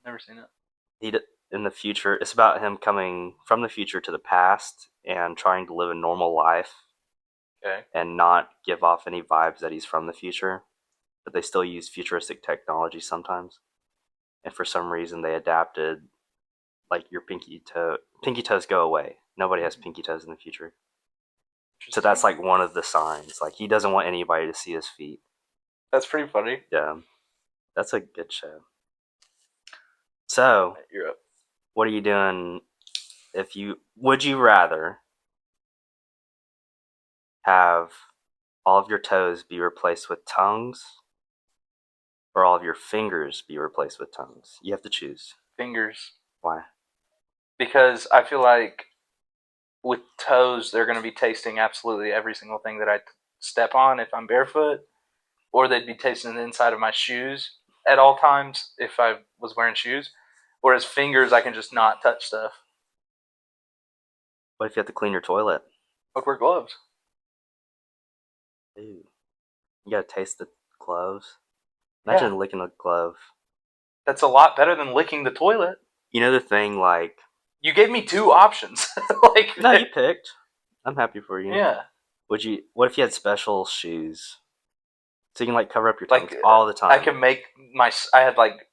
Never seen it. In the future, it's about him coming from the future to the past and trying to live a normal life. Okay. And not give off any vibes that he's from the future, but they still use futuristic technology sometimes. And for some reason, they adapted, like your pinky toes go away. Nobody has pinky toes in the future. So that's like one of the signs. Like he doesn't want anybody to see his feet. That's pretty funny. Yeah, that's a good show. So, You're up. what are you doing? Would you rather have all of your toes be replaced with tongues, or all of your fingers be replaced with tongues? You have to choose. Fingers. Why? Because I feel like with toes, they're going to be tasting absolutely every single thing that I step on if I'm barefoot, or they'd be tasting the inside of my shoes at all times if I was wearing shoes. Whereas fingers, I can just not touch stuff. What if you have to clean your toilet? I'd wear gloves. Ew. You gotta taste the gloves. Imagine Yeah. licking a glove. That's a lot better than licking the toilet. You know the thing, like... You gave me two options. No, you picked. I'm happy for you. Yeah. What if you had special shoes? So you can, like, cover up your Like tongues all the time. I can make I had, like,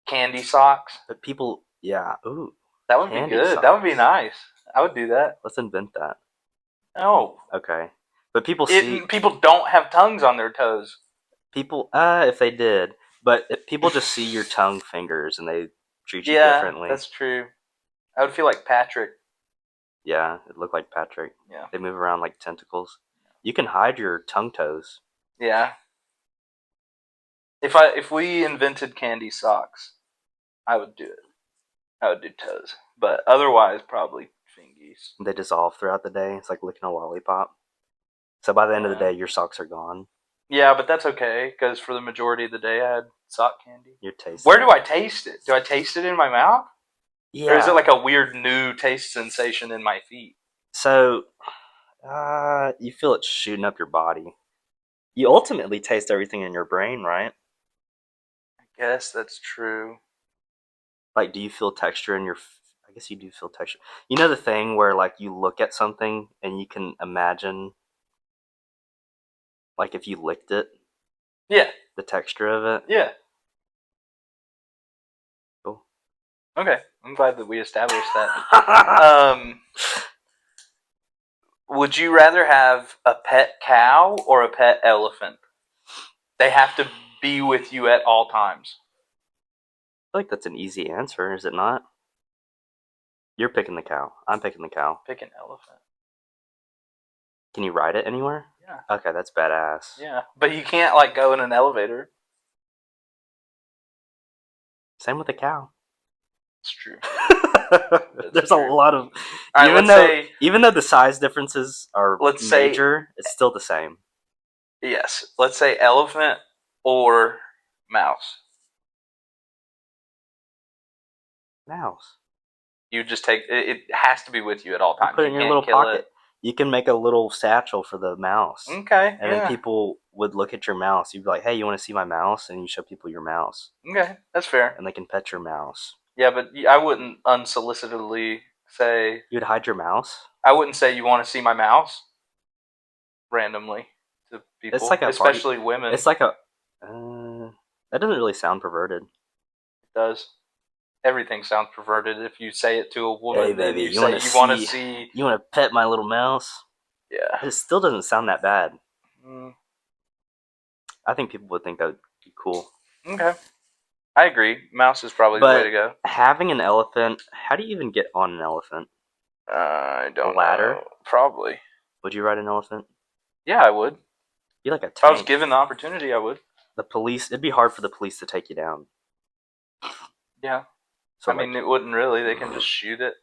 candy socks. But people... Yeah. Ooh. That would be Candy good. socks. That would be nice. I would do that. Let's invent that. No. Okay. But people see... People don't have tongues on their toes. People... if they did. But people just see your tongue fingers and they treat you differently. Yeah, that's true. I would feel like Patrick. Yeah, it looked like Patrick. Yeah. They move around like tentacles. You can hide your tongue toes. Yeah. If we invented candy socks, I would do it. I would do toes. But otherwise, probably fingies. They dissolve throughout the day. It's like licking a lollipop. So by the end of the day, your socks are gone. Yeah, but that's okay, because for the majority of the day, I had sock candy. You're tasting. Where do I taste it? Do I taste it in my mouth? Yeah. Or is it like a weird new taste sensation in my feet? So, you feel it shooting up your body. You ultimately taste everything in your brain, right? I guess that's true. Like, do you feel texture in your... I guess you do feel texture. You know the thing where, like, you look at something and you can imagine, like, if you licked it? Yeah. The texture of it? Yeah. Cool. Okay. I'm glad that we established that. Would you rather have a pet cow or a pet elephant? They have to be with you at all times. I feel like that's an easy answer, is it not? You're picking the cow. I'm picking the cow. Pick an elephant. Can you ride it anywhere? Yeah. Okay, that's badass. Yeah. But you can't, like, go in an elevator. Same with the cow. It's true. There's a lot of... Right, even though the size differences are major, it's still the same. Yes. Let's say elephant or mouse. Mouse. You just take it has to be with you at all times. You put it in your little pocket. You can make a little satchel for the mouse. Okay. And then people would look at your mouse. You'd be like, hey, you want to see my mouse? And you show people your mouse. Okay, that's fair. And they can pet your mouse. Yeah, but I wouldn't unsolicitedly say... You'd hide your mouse? I wouldn't say you want to see my mouse randomly to people, it's like especially women. It's like a... that doesn't really sound perverted. It does. Everything sounds perverted if you say it to a woman. Hey, baby, you want to see... You want to pet my little mouse? Yeah. It still doesn't sound that bad. Mm. I think people would think that would be cool. Okay. I agree. Mouse is probably the way to go. Having an elephant... How do you even get on an elephant? I don't know. A ladder? Probably. Would you ride an elephant? Yeah, I would. Be like a tank. If I was given the opportunity, I would. The police... It'd be hard for the police to take you down. Yeah. So, I mean, it wouldn't really. They can just shoot it.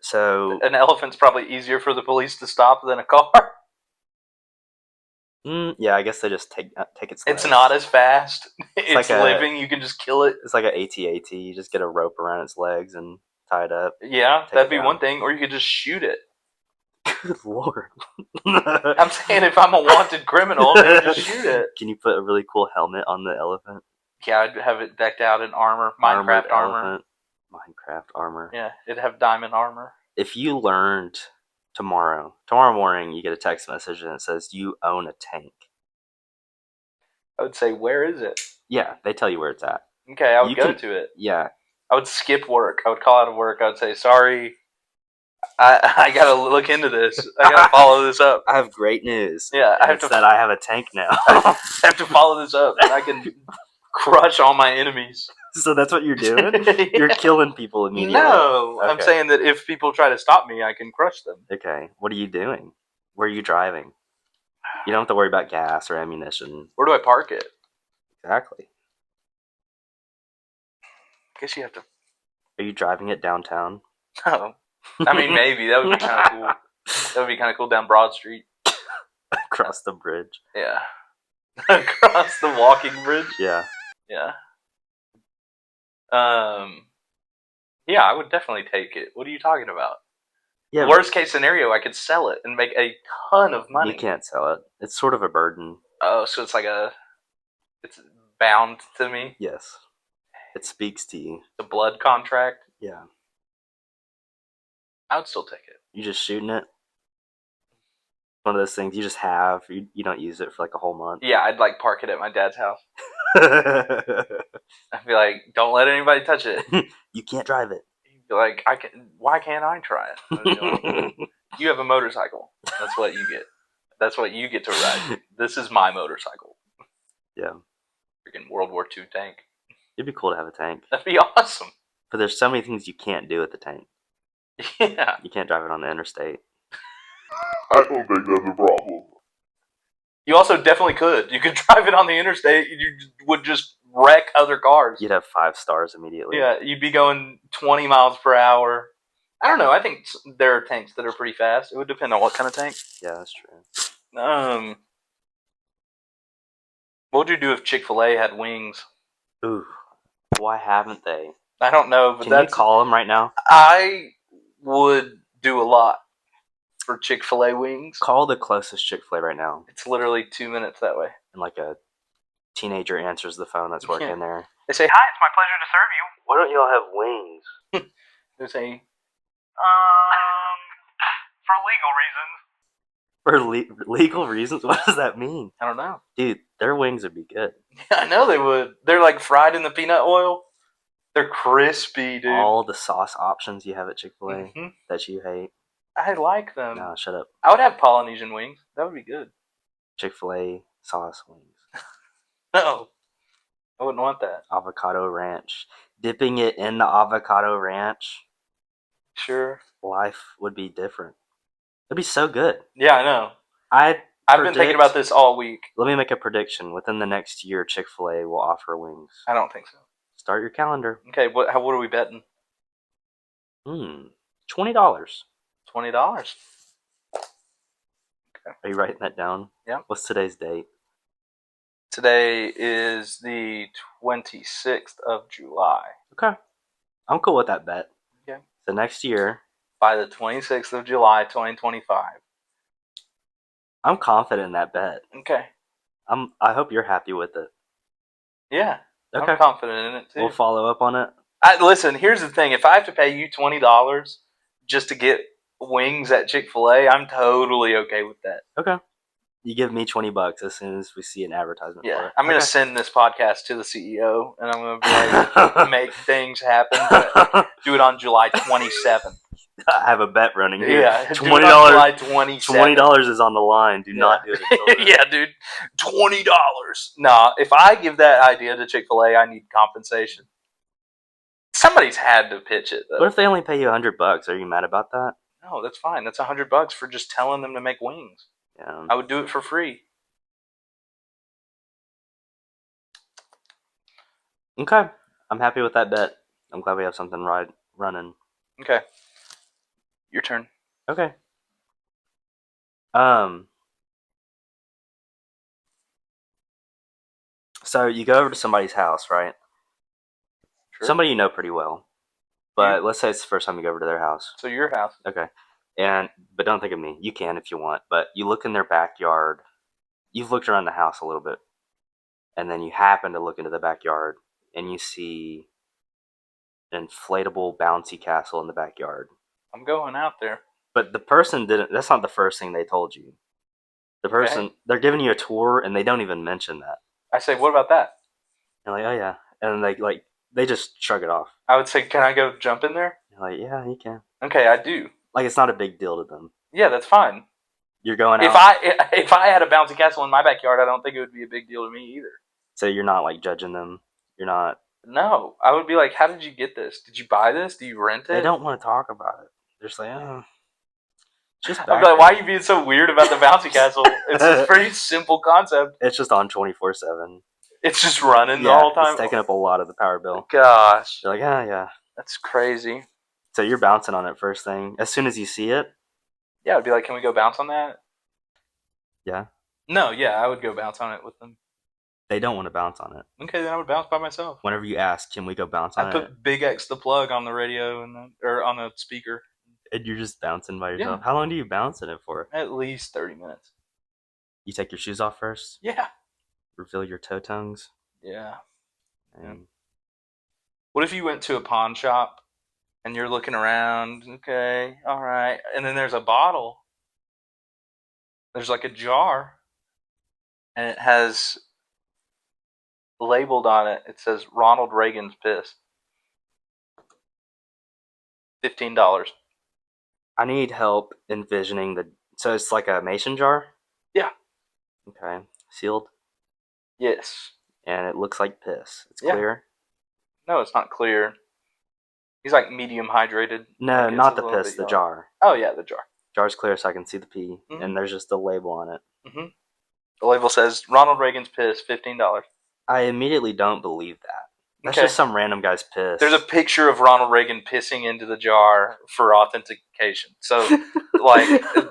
So... An elephant's probably easier for the police to stop than a car. Yeah, I guess they just take its legs. It's not as fast. It's like living. You can just kill it. It's like an AT-AT. You just get a rope around its legs and tie it up. Yeah, that'd be one thing. Or you could just shoot it. Good lord. I'm saying if I'm a wanted criminal, then just shoot it. Can you put a really cool helmet on the elephant? Yeah, I'd have it decked out in armor. Minecraft armor. Minecraft armor. Yeah, it'd have diamond armor. If you learned tomorrow morning, you get a text message and it says you own a tank. I would say, where is it? Yeah, they tell you where it's at. Okay, I would go to it. Yeah. I would skip work. I would call out of work. I would say, sorry, I gotta look into this. I gotta follow this up. I have great news. Yeah, I have It's to. that I have a tank now. I have to follow this up, and I can crush all my enemies. So that's what you're doing? You're killing people immediately. No, Okay. I'm saying that if people try to stop me, I can crush them. Okay, what are you doing? Where are you driving? You don't have to worry about gas or ammunition. Where do I park it? Exactly. I guess you have to. Are you driving it downtown? No, I mean maybe that would be kind of cool. That would be kind of cool down Broad Street. Across the bridge. Yeah, across the walking bridge. Yeah. Yeah. Yeah, I would definitely take it. What are you talking about? Yeah. Worst case scenario, I could sell it and make a ton of money. You can't sell it. It's sort of a burden. Oh, so it's it's bound to me. Yes. It speaks to you. The blood contract. Yeah. I would still take it. You just shooting it. One of those things you just have. You don't use it for like a whole month. Yeah, I'd like park it at my dad's house. I'd be like, don't let anybody touch it. You can't drive it. He'd be like, why can't I try it? I'd be like, you have a motorcycle. That's what you get. That's what you get to ride. This is my motorcycle. Yeah. Freaking World War II tank. It'd be cool to have a tank. That'd be awesome. But there's so many things you can't do with the tank. Yeah. You can't drive it on the interstate. I don't think that's a problem. You also definitely could. You could drive it on the interstate. You would just wreck other cars. You'd have 5 stars immediately. Yeah, you'd be going 20 miles per hour. I don't know. I think there are tanks that are pretty fast. It would depend on what kind of tank. Yeah, that's true. What would you do if Chick-fil-A had wings? Ooh. Why haven't they? I don't know, but Can you call them right now? I would do a lot for Chick-fil-A wings. Call the closest Chick-fil-A right now. It's literally 2 minutes that way. And like a teenager answers the phone that's working there. They say, "Hi, it's my pleasure to serve you." Why don't y'all have wings? They say, for legal reasons. For legal reasons? What does that mean? I don't know. Dude, their wings would be good. Yeah, I know they would. They're like fried in the peanut oil. They're crispy, dude. All the sauce options you have at Chick-fil-A Mhm. that you hate. I like them. No, shut up. I would have Polynesian wings. That would be good. Chick-fil-A sauce wings. No, I wouldn't want that. Avocado ranch. Dipping it in the avocado ranch. Sure. Life would be different. It'd be so good. Yeah, I know. I've been thinking about this all week. Let me make a prediction. Within the next year, Chick-fil-A will offer wings. I don't think so. Start your calendar. Okay, what are we betting? $20. $20. Are you writing that down? Yeah. What's today's date? Today is the 26th of July. Okay. I'm cool with that bet. Okay. So next year, by the 26th of July, 2025. I'm confident in that bet. Okay. I hope you're happy with it. Yeah. Okay. I'm confident in it too. We'll follow up on it. Listen, here's the thing. If I have to pay you $20 just to get wings at Chick-fil-A, I'm totally okay with that. Okay. You give me $20 as soon as we see an advertisement for it. I'm going to send this podcast to the CEO, and I'm going to be like, make things happen. But do it on July 27th. I have a bet running here. Yeah, $20. July 27th. $20 is on the line. Do not do it until then. Yeah, dude. $20. Nah, if I give that idea to Chick-fil-A, I need compensation. Somebody's had to pitch it, though. What if they only pay you $100? Are you mad about that? No, that's fine. That's $100 for just telling them to make wings. Yeah. I would do it for free. Okay. I'm happy with that bet. I'm glad we have something running. Okay. Your turn. Okay. So you go over to somebody's house, right? Sure. Somebody you know pretty well. But let's say it's the first time you go over to their house. So your house. Okay. But don't think of me. You can if you want. But you look in their backyard. You've looked around the house a little bit. And then you happen to look into the backyard and you see an inflatable bouncy castle in the backyard. I'm going out there. But the person didn't. That's not the first thing they told you. The person, they're giving you a tour and they don't even mention that. I say, what about that? You're like, oh yeah. And they just shrug it off. I would say, can I go jump in there? You're like, yeah, you can. Okay, I do. Like it's not a big deal to them. Yeah, that's fine. You're going out. If I had a bouncy castle in my backyard, I don't think it would be a big deal to me either. So you're not like judging them. You're not. No, I would be like, how did you get this? Did you buy this? Do you rent it? They don't want to talk about it. They're just like, oh. Just I'm like, why are you being so weird about the bouncy castle? It's a pretty simple concept. It's just on 24/7. It's just running the whole time. It's taking up a lot of the power bill. Gosh, You're like, yeah. that's crazy. So you're bouncing on it first thing. As soon as you see it. Yeah, I'd be like, can we go bounce on that? Yeah. No, yeah, I would go bounce on it with them. They don't want to bounce on it. Okay, then I would bounce by myself. Whenever you ask, can we go bounce on I it? put Big X the plug on the radio or on the speaker. And you're just bouncing by yourself. Yeah. How long do you bounce in it for? At least 30 minutes. You take your shoes off first? Yeah. Reveal your toe tongues? Yeah. And What if you went to a pawn shop and you're looking around? Okay, all right. And then there's a bottle. There's like a jar. And it has labeled on it. It says Ronald Reagan's piss. $15. I need help envisioning the. So it's like a mason jar? Yeah. Okay. Sealed? Yes. And it looks like piss. It's Yeah. clear? No, it's not clear. He's like medium hydrated. No, Like, not it's a the little piss, bit the yellow. jar. Oh, yeah, the jar. Jar's clear so I can see the pee. Mhm. And there's just a label on it. Mm-hmm. The label says Ronald Reagan's piss, $15. I immediately don't believe that. That's Okay. just some random guy's piss. There's a picture of Ronald Reagan pissing into the jar for authentication. So, like,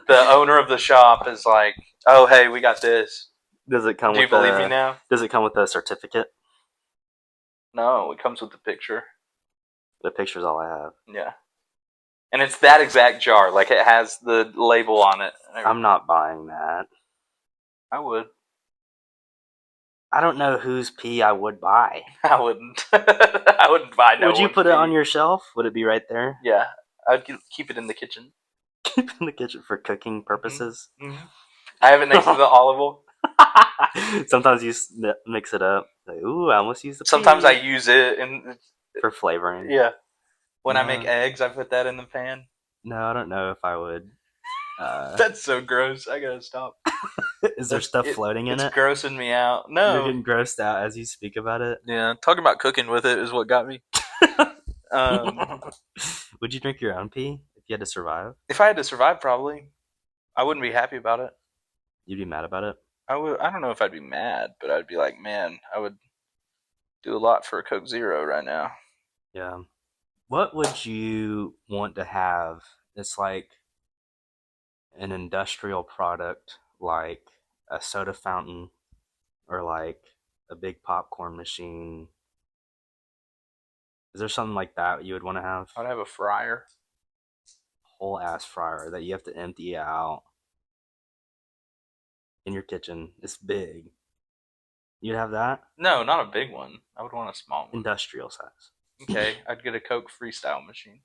the owner of the shop is like, "Oh, hey, we got this. Does it come Do you with believe me now?" Does it come with a certificate? No, it comes with the picture. The picture's all I have. Yeah, and it's that exact jar. Like, it has the label on it. I'm not buying that. I would. I don't know whose pee I would buy. I wouldn't. I wouldn't buy no. Would you one's put it on pee. your shelf? Would it be right there? Yeah, I'd keep it in the kitchen. Keep it in the kitchen for cooking purposes. Mm-hmm. I have it next to the olive oil. Sometimes you mix it up. Like, ooh, I almost use the. Sometimes pea I use it for flavoring. Yeah. When I make eggs, I put that in the pan. No, I don't know if I would. That's so gross. I gotta stop. Is there stuff floating in it? It's grossing me out. No. You're getting grossed out as you speak about it? Yeah, talking about cooking with it is what got me. Would you drink your own pee if you had to survive? If I had to survive, probably. I wouldn't be happy about it. You'd be mad about it? I don't know if I'd be mad, but I'd be like, man, I would do a lot for a Coke Zero right now. Yeah. What would you want to have? It's like an industrial product, like a soda fountain or like a big popcorn machine. Is there something like that you would want to have? I'd have a fryer. Whole ass fryer that you have to empty out in your kitchen. It's big. You'd have that? No, not a big one. I would want a small one. Industrial size. Okay, I'd get a Coke Freestyle machine.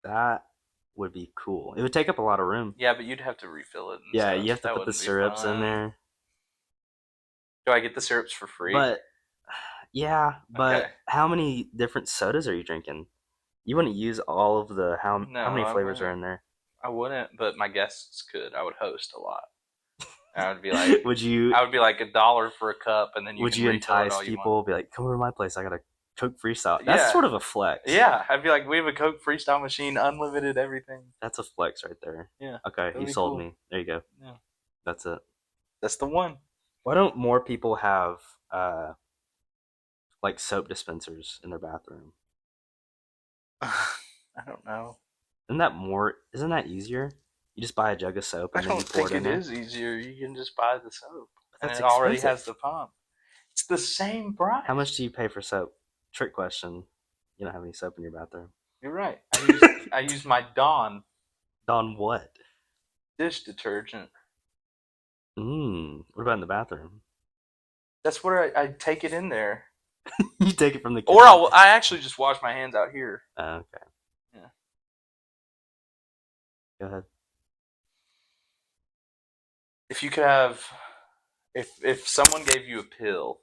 That would be cool. It would take up a lot of room. Yeah, but you'd have to refill it. Yeah, stuff. you have to put the syrups in there. Do I get the syrups for free? But Okay. how many different sodas are you drinking? You wouldn't use all of the how many flavors are in there? I wouldn't, but my guests could. I would host a lot. And I would be like, would you? I would be like $1 for a cup, and then would can you refill it entice all you people? want. Be like, come over to my place. I got a Coke Freestyle. That's Yeah. sort of a flex. Yeah, I'd be like, we have a Coke Freestyle machine, unlimited everything. That's a flex right there. Yeah. Okay, that'd you be sold cool. me. There you go. Yeah. That's it. That's the one. Why don't more people have like soap dispensers in their bathroom? I don't know. Isn't that easier? You just buy a jug of soap I and then you don't pour think it in it there. is easier. You can just buy the soap, and That's it already expensive. has the pump. It's the same price. How much do you pay for soap? Trick question. You don't have any soap in your bathroom. You're right. I use my Dawn Dawn what? dish detergent. What about in the bathroom? That's where I take it in there. You take it from the kitchen. Or I actually just wash my hands out here. Oh, okay. Yeah. Go ahead. If you could have, if someone gave you a pill,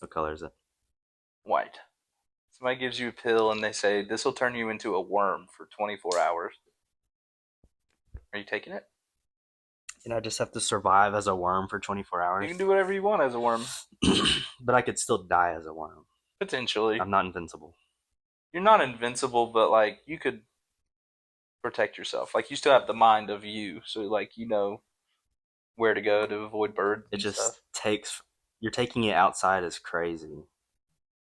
What color is it? white. Somebody gives you a pill and they say this will turn you into a worm for 24 hours. Are you taking it? And I just have to survive as a worm for 24 hours. You can do whatever you want as a worm. But I could still die as a worm. Potentially. I'm not invincible. You're not invincible, but like you could protect yourself. Like you still have the mind of you, so like you know where to go to avoid birds. It and just stuff. takes. You're taking it outside is crazy.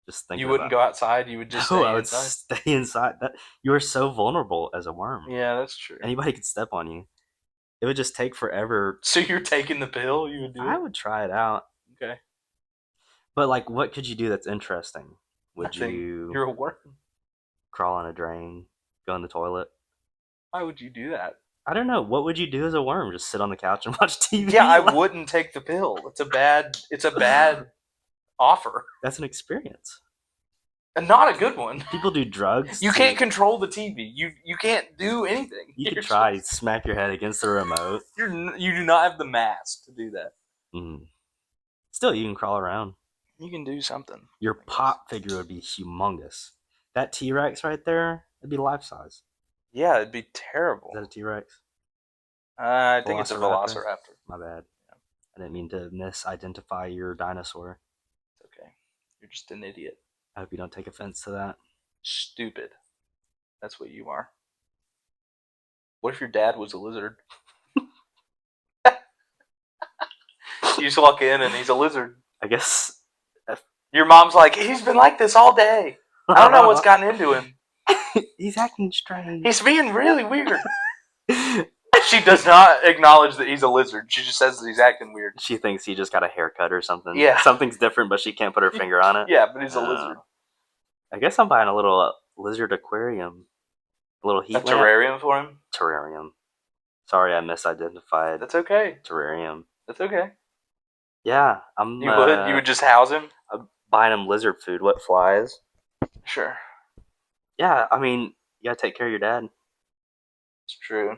Just think. You wouldn't go outside. You would just stay I would inside. stay inside. That you are so vulnerable as a worm. Yeah, that's true. Anybody could step on you. It would just take forever. So you're taking the pill? You would do I it? would try it out. Okay. But like, what could you do that's interesting? Would Nothing. you You're a worm. crawl on a drain, go in the toilet? Why would you do that? I don't know. What would you do as a worm? Just sit on the couch and watch TV? Yeah, I wouldn't take the pill. It's a bad offer. That's an experience. And not a good one. People do drugs. You can't control the TV. You can't do anything. You could try. Smack your head against the remote. You do not have the mass to do that. Mm. Still, you can crawl around. You can do something. Your pop figure would be humongous. That T-Rex right there, it'd be life size. Yeah, it'd be terrible. Is that a T-Rex? I think it's a velociraptor. My bad. Yeah. I didn't mean to misidentify your dinosaur. It's okay. You're just an idiot. I hope you don't take offense to that. Stupid. That's what you are. What if your dad was a lizard? You just walk in and he's a lizard. I guess. Your mom's like, he's been like this all day. I don't know what's gotten into him. He's acting strange. He's being really weird. She does not acknowledge that he's a lizard. She just says that he's acting weird. She thinks he just got a haircut or something. Yeah. Something's different, but she can't put her finger on it. Yeah, but he's a lizard. I guess I'm buying a little lizard aquarium. A little heat lamp. Terrarium for him? Terrarium. Sorry, I misidentified. That's okay. Terrarium. That's okay. Yeah, You would just house him? I'm buying him lizard food. What flies? Sure. Yeah, I mean, you gotta take care of your dad. It's true.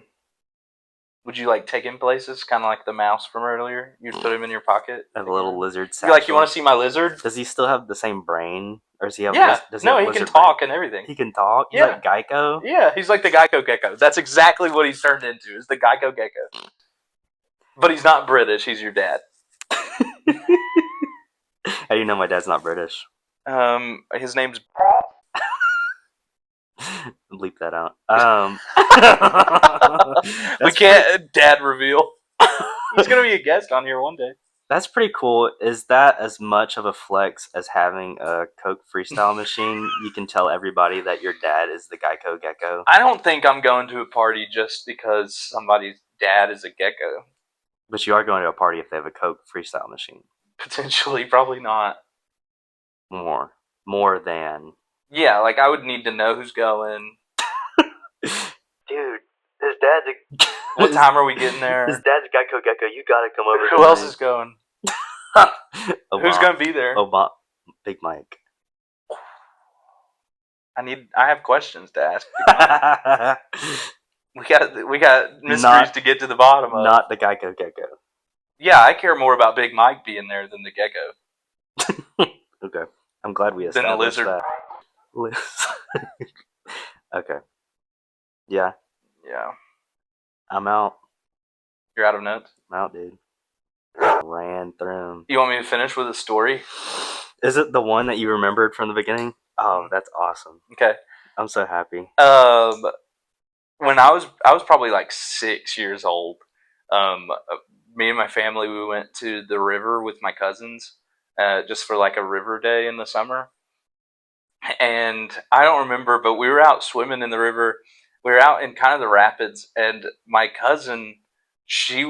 Would you like take him places, kind of like the mouse from earlier? You'd put him in your pocket. Have a little lizard. You're like, you want to see my lizard? Does he still have the same brain, or does he have? Yeah. Does he can talk brain? and everything. He can talk. He's Yeah. like Geico. Yeah, he's like the Geico gecko. That's exactly what he's turned into. Is the Geico gecko. But he's not British. He's your dad. How do you know my dad's not British? His name's. Bleep that out. We can't dad reveal. He's gonna be a guest on here one day. That's pretty cool. Is that as much of a flex as having a Coke freestyle machine? You can tell everybody that your dad is the Geico gecko. I don't think I'm going to a party just because somebody's dad is a gecko. But you are going to a party if they have a Coke freestyle machine. Potentially, probably not. More than. Yeah, like I would need to know who's going. Dude, his dad's a. What time are we getting there? His dad's Geico gecko. You gotta come over. Who else is going? Who's gonna be there? Obama, Big Mike. I have questions to ask. We got mysteries to get to the bottom of. Not the Geico gecko. Yeah, I care more about Big Mike being there than the gecko. Okay, I'm glad we established lizard. that. Okay. Yeah. Yeah. I'm out. You're out of notes? I'm out, dude. Ran through 'em. You want me to finish with a story? Is it the one that you remembered from the beginning? Oh, that's awesome. Okay. I'm so happy. When I was probably like 6 years old, me and my family, we went to the river with my cousins, just for like a river day in the summer. And I don't remember, but we were out swimming in the river. We were out in kind of the rapids, and my cousin, she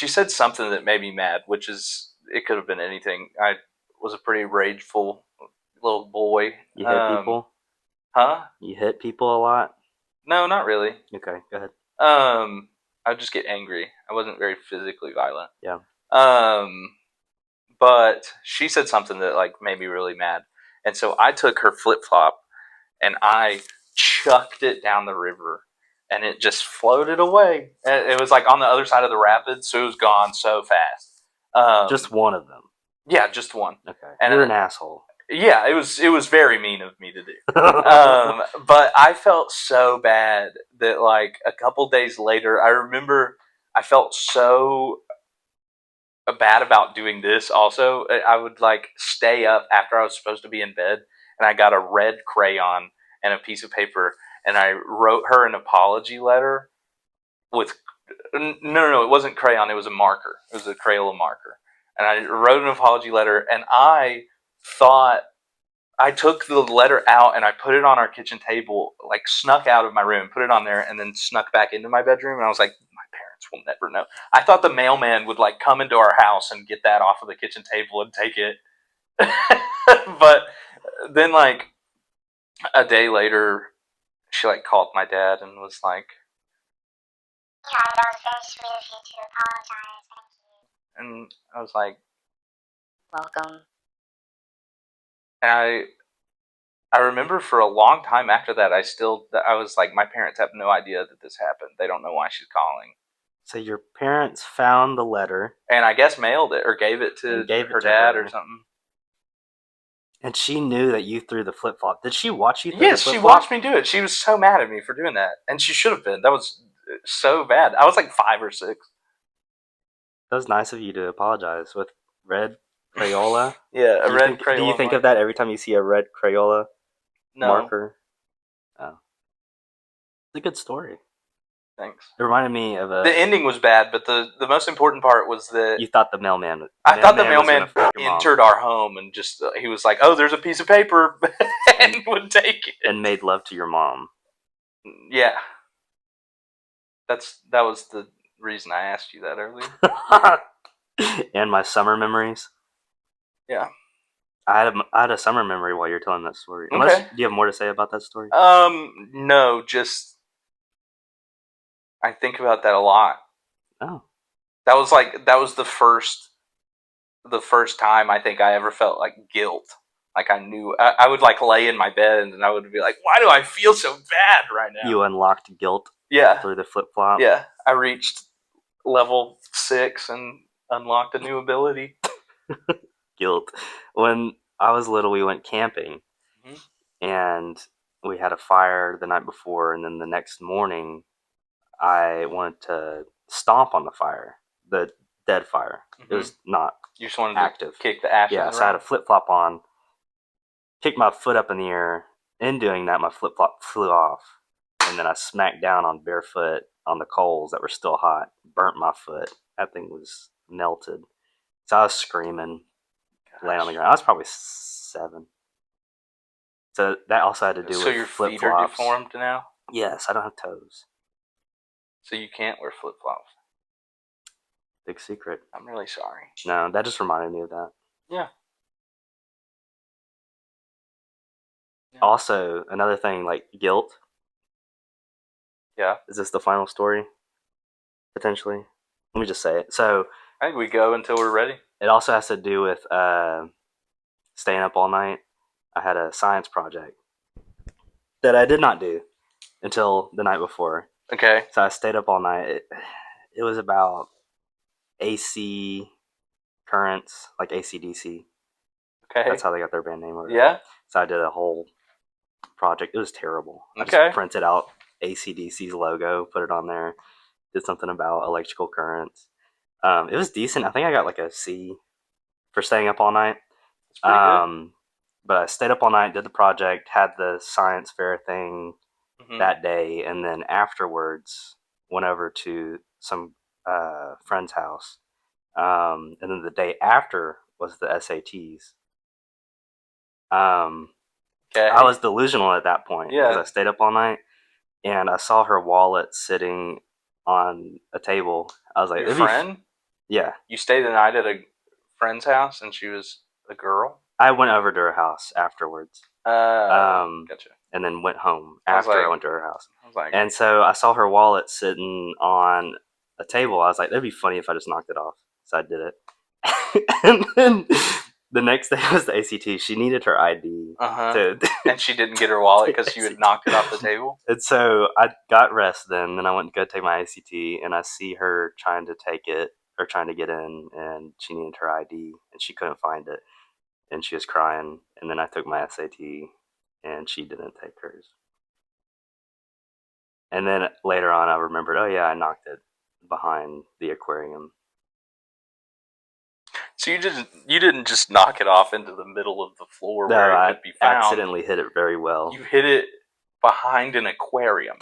said something that made me mad, which is, it could have been anything. I was a pretty rageful little boy. You hit people? Huh? You hit people a lot? No, not really. Okay, go ahead. I would just get angry. I wasn't very physically violent. Yeah. But she said something that like made me really mad. And so I took her flip-flop and I chucked it down the river and it just floated away. It was like on the other side of the rapids, so it was gone so fast. Just one of them? Yeah, just one. Okay. And you're an asshole. Yeah, it was very mean of me to do. But I felt so bad that like a couple days later, I remember I felt so bad about doing this. Also, I would like stay up after I was supposed to be in bed, and I got a red crayon and a piece of paper, and I wrote her an apology letter with no, it wasn't crayon. It was a marker. It was a Crayola marker, and I wrote an apology letter, and I thought I took the letter out and I put it on our kitchen table, like snuck out of my room, put it on there, and then snuck back into my bedroom. And I was like, my parents will never know. I thought the mailman would like come into our house and get that off of the kitchen table and take it. But then, like a day later, she like called my dad and was like, Yeah, that was very sweet of you to apologize. Thank you. and I was like, Welcome. and I remember for a long time after that, I was like, my parents have no idea that this happened. They don't know why she's calling. So your parents found the letter, And I guess mailed it or gave it to her dad or something. And she knew that you threw the flip flop. Did she watch you throw Yes, the flip she flop? watched me do it. She was so mad at me for doing that, and she should have been. That was so bad. I was like 5 or 6. That was nice of you to apologize with red Crayola. Yeah, Do you think of that every time you see a red Crayola marker? Oh, it's a good story. Thanks. It reminded me of The ending was bad, but the most important part was that you thought the mailman. I thought the mailman was gonna fuck your mom entered our home and just he was like, "Oh, there's a piece of paper," and would take it and made love to your mom. Yeah, that was the reason I asked you that earlier. And my summer memories. Yeah. I had a summer memory while you're telling that story. Okay. Do you have more to say about that story? No, just I think about that a lot. Oh. That was the first time I think I ever felt like guilt. Like I knew I would like lay in my bed and I would be like, why do I feel so bad right now? You unlocked guilt. Yeah. Through the flip flop. Yeah. I reached level 6 and unlocked a new ability. Guilt. When I was little, we went camping, Mm-hmm. and we had a fire the night before, and then the next morning, I wanted to stomp on the fire, the dead fire. Mm-hmm. It was not You just wanted active. To kick the ashes. Yeah, around. So I had a flip flop on, kicked my foot up in the air. In doing that, my flip flop flew off, and then I smacked down on barefoot on the coals that were still hot, burnt my foot. That thing was melted. So I was screaming, laying on the ground. I was probably 7. So that also had to do So with your flip feet are flops. deformed now? Yes, I don't have toes. So you can't wear flip flops. Big secret. I'm really sorry. No, that just reminded me of that. Yeah. Also, another thing like guilt. Yeah. Is this the final story? Potentially. Let me just say it. So I think we go until we're ready. It also has to do with staying up all night. I had a science project that I did not do until the night before. Okay. So I stayed up all night. It was about AC currents, like AC/DC. Okay. That's how they got their band name. Yeah. So I did a whole project. It was terrible. Okay. I just printed out AC/DC's logo, put it on there, did something about electrical currents. It was decent. I think I got like a C for staying up all night. That's pretty good. But I stayed up all night, did the project, had the science fair thing that day, and then afterwards went over to some friend's house. And then the day after was the SATs. Okay. I was delusional at that point because Yeah. I stayed up all night, and I saw her wallet sitting on a table. I was like, Your friend? Yeah. You stayed the night at a friend's house and she was a girl? I went over to her house afterwards. Gotcha. And then went home after I went to her house. I was like, and so I saw her wallet sitting on a table. I was like, that'd be funny if I just knocked it off. So I did it. And then the next day was the ACT. She needed her ID. And she didn't get her wallet because you had knocked it off the table? And so I got rest then, and I went to go take my ACT, and I see her trying to take it, or trying to get in, and she needed her ID, and she couldn't find it. and she was crying. And then I took my SAT, and she didn't take hers. And then later on, I remembered, oh yeah, I knocked it behind the aquarium. So you didn't just knock it off into the middle of the floor No, where it I could be found. accidentally hit it very well. You hit it behind an aquarium.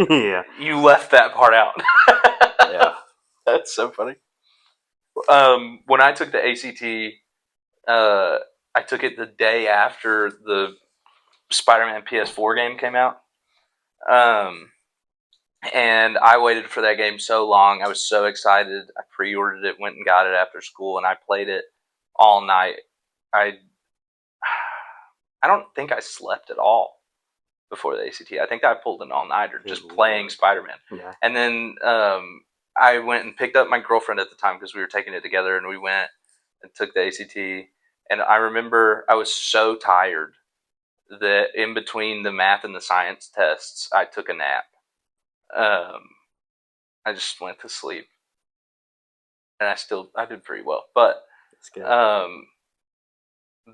Yeah. You left that part out. Yeah. That's so funny. When I took the ACT, I took it the day after the Spider-Man PS4 game came out. And I waited for that game so long. I was so excited. I pre-ordered it, went and got it after school, and I played it all night. I don't think I slept at all before the ACT. I think I pulled an all-nighter just playing Spider-Man. Yeah. And then I went and picked up my girlfriend at the time because we were taking it together, and we went and took the ACT. And I remember I was so tired that in between the math and the science tests, I took a nap. I just went to sleep, and I did pretty well. But That's good.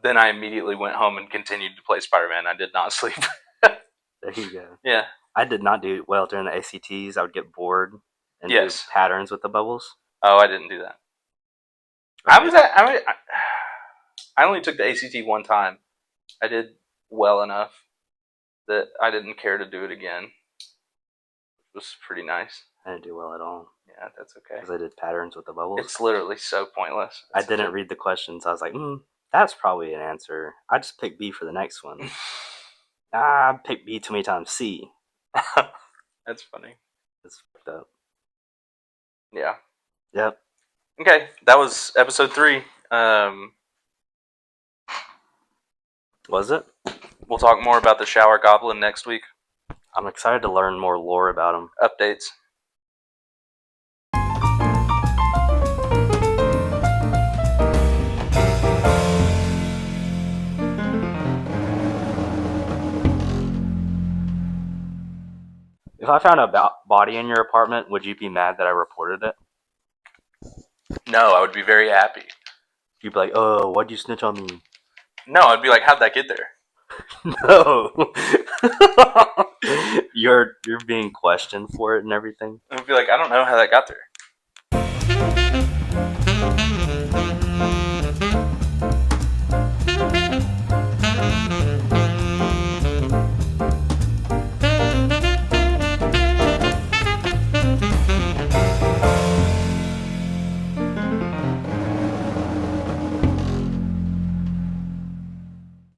then I immediately went home and continued to play Spider-Man. I did not sleep. There you go. Yeah. I did not do well during the ACTs. I would get bored and Yes. do patterns with the bubbles. Oh, I didn't do that. Okay. I only took the ACT one time. I did well enough that I didn't care to do it again. It was pretty nice. I didn't do well at all Yeah, that's okay. because I did patterns with the bubbles. It's literally so pointless. I didn't read the questions. I was like, that's probably an answer. I just picked B for the next one. I picked B too many times. C. That's funny. It's fucked up. Yeah. Yep. Okay, that was episode 3. Was it? We'll talk more about the shower goblin next week. I'm excited to learn more lore about him. Updates. If I found a body in your apartment, would you be mad that I reported it? No, I would be very happy. You'd be like, oh, why'd you snitch on me? No, I'd be like, how'd that get there? No. You're being questioned for it and everything. I'd be like, I don't know how that got there.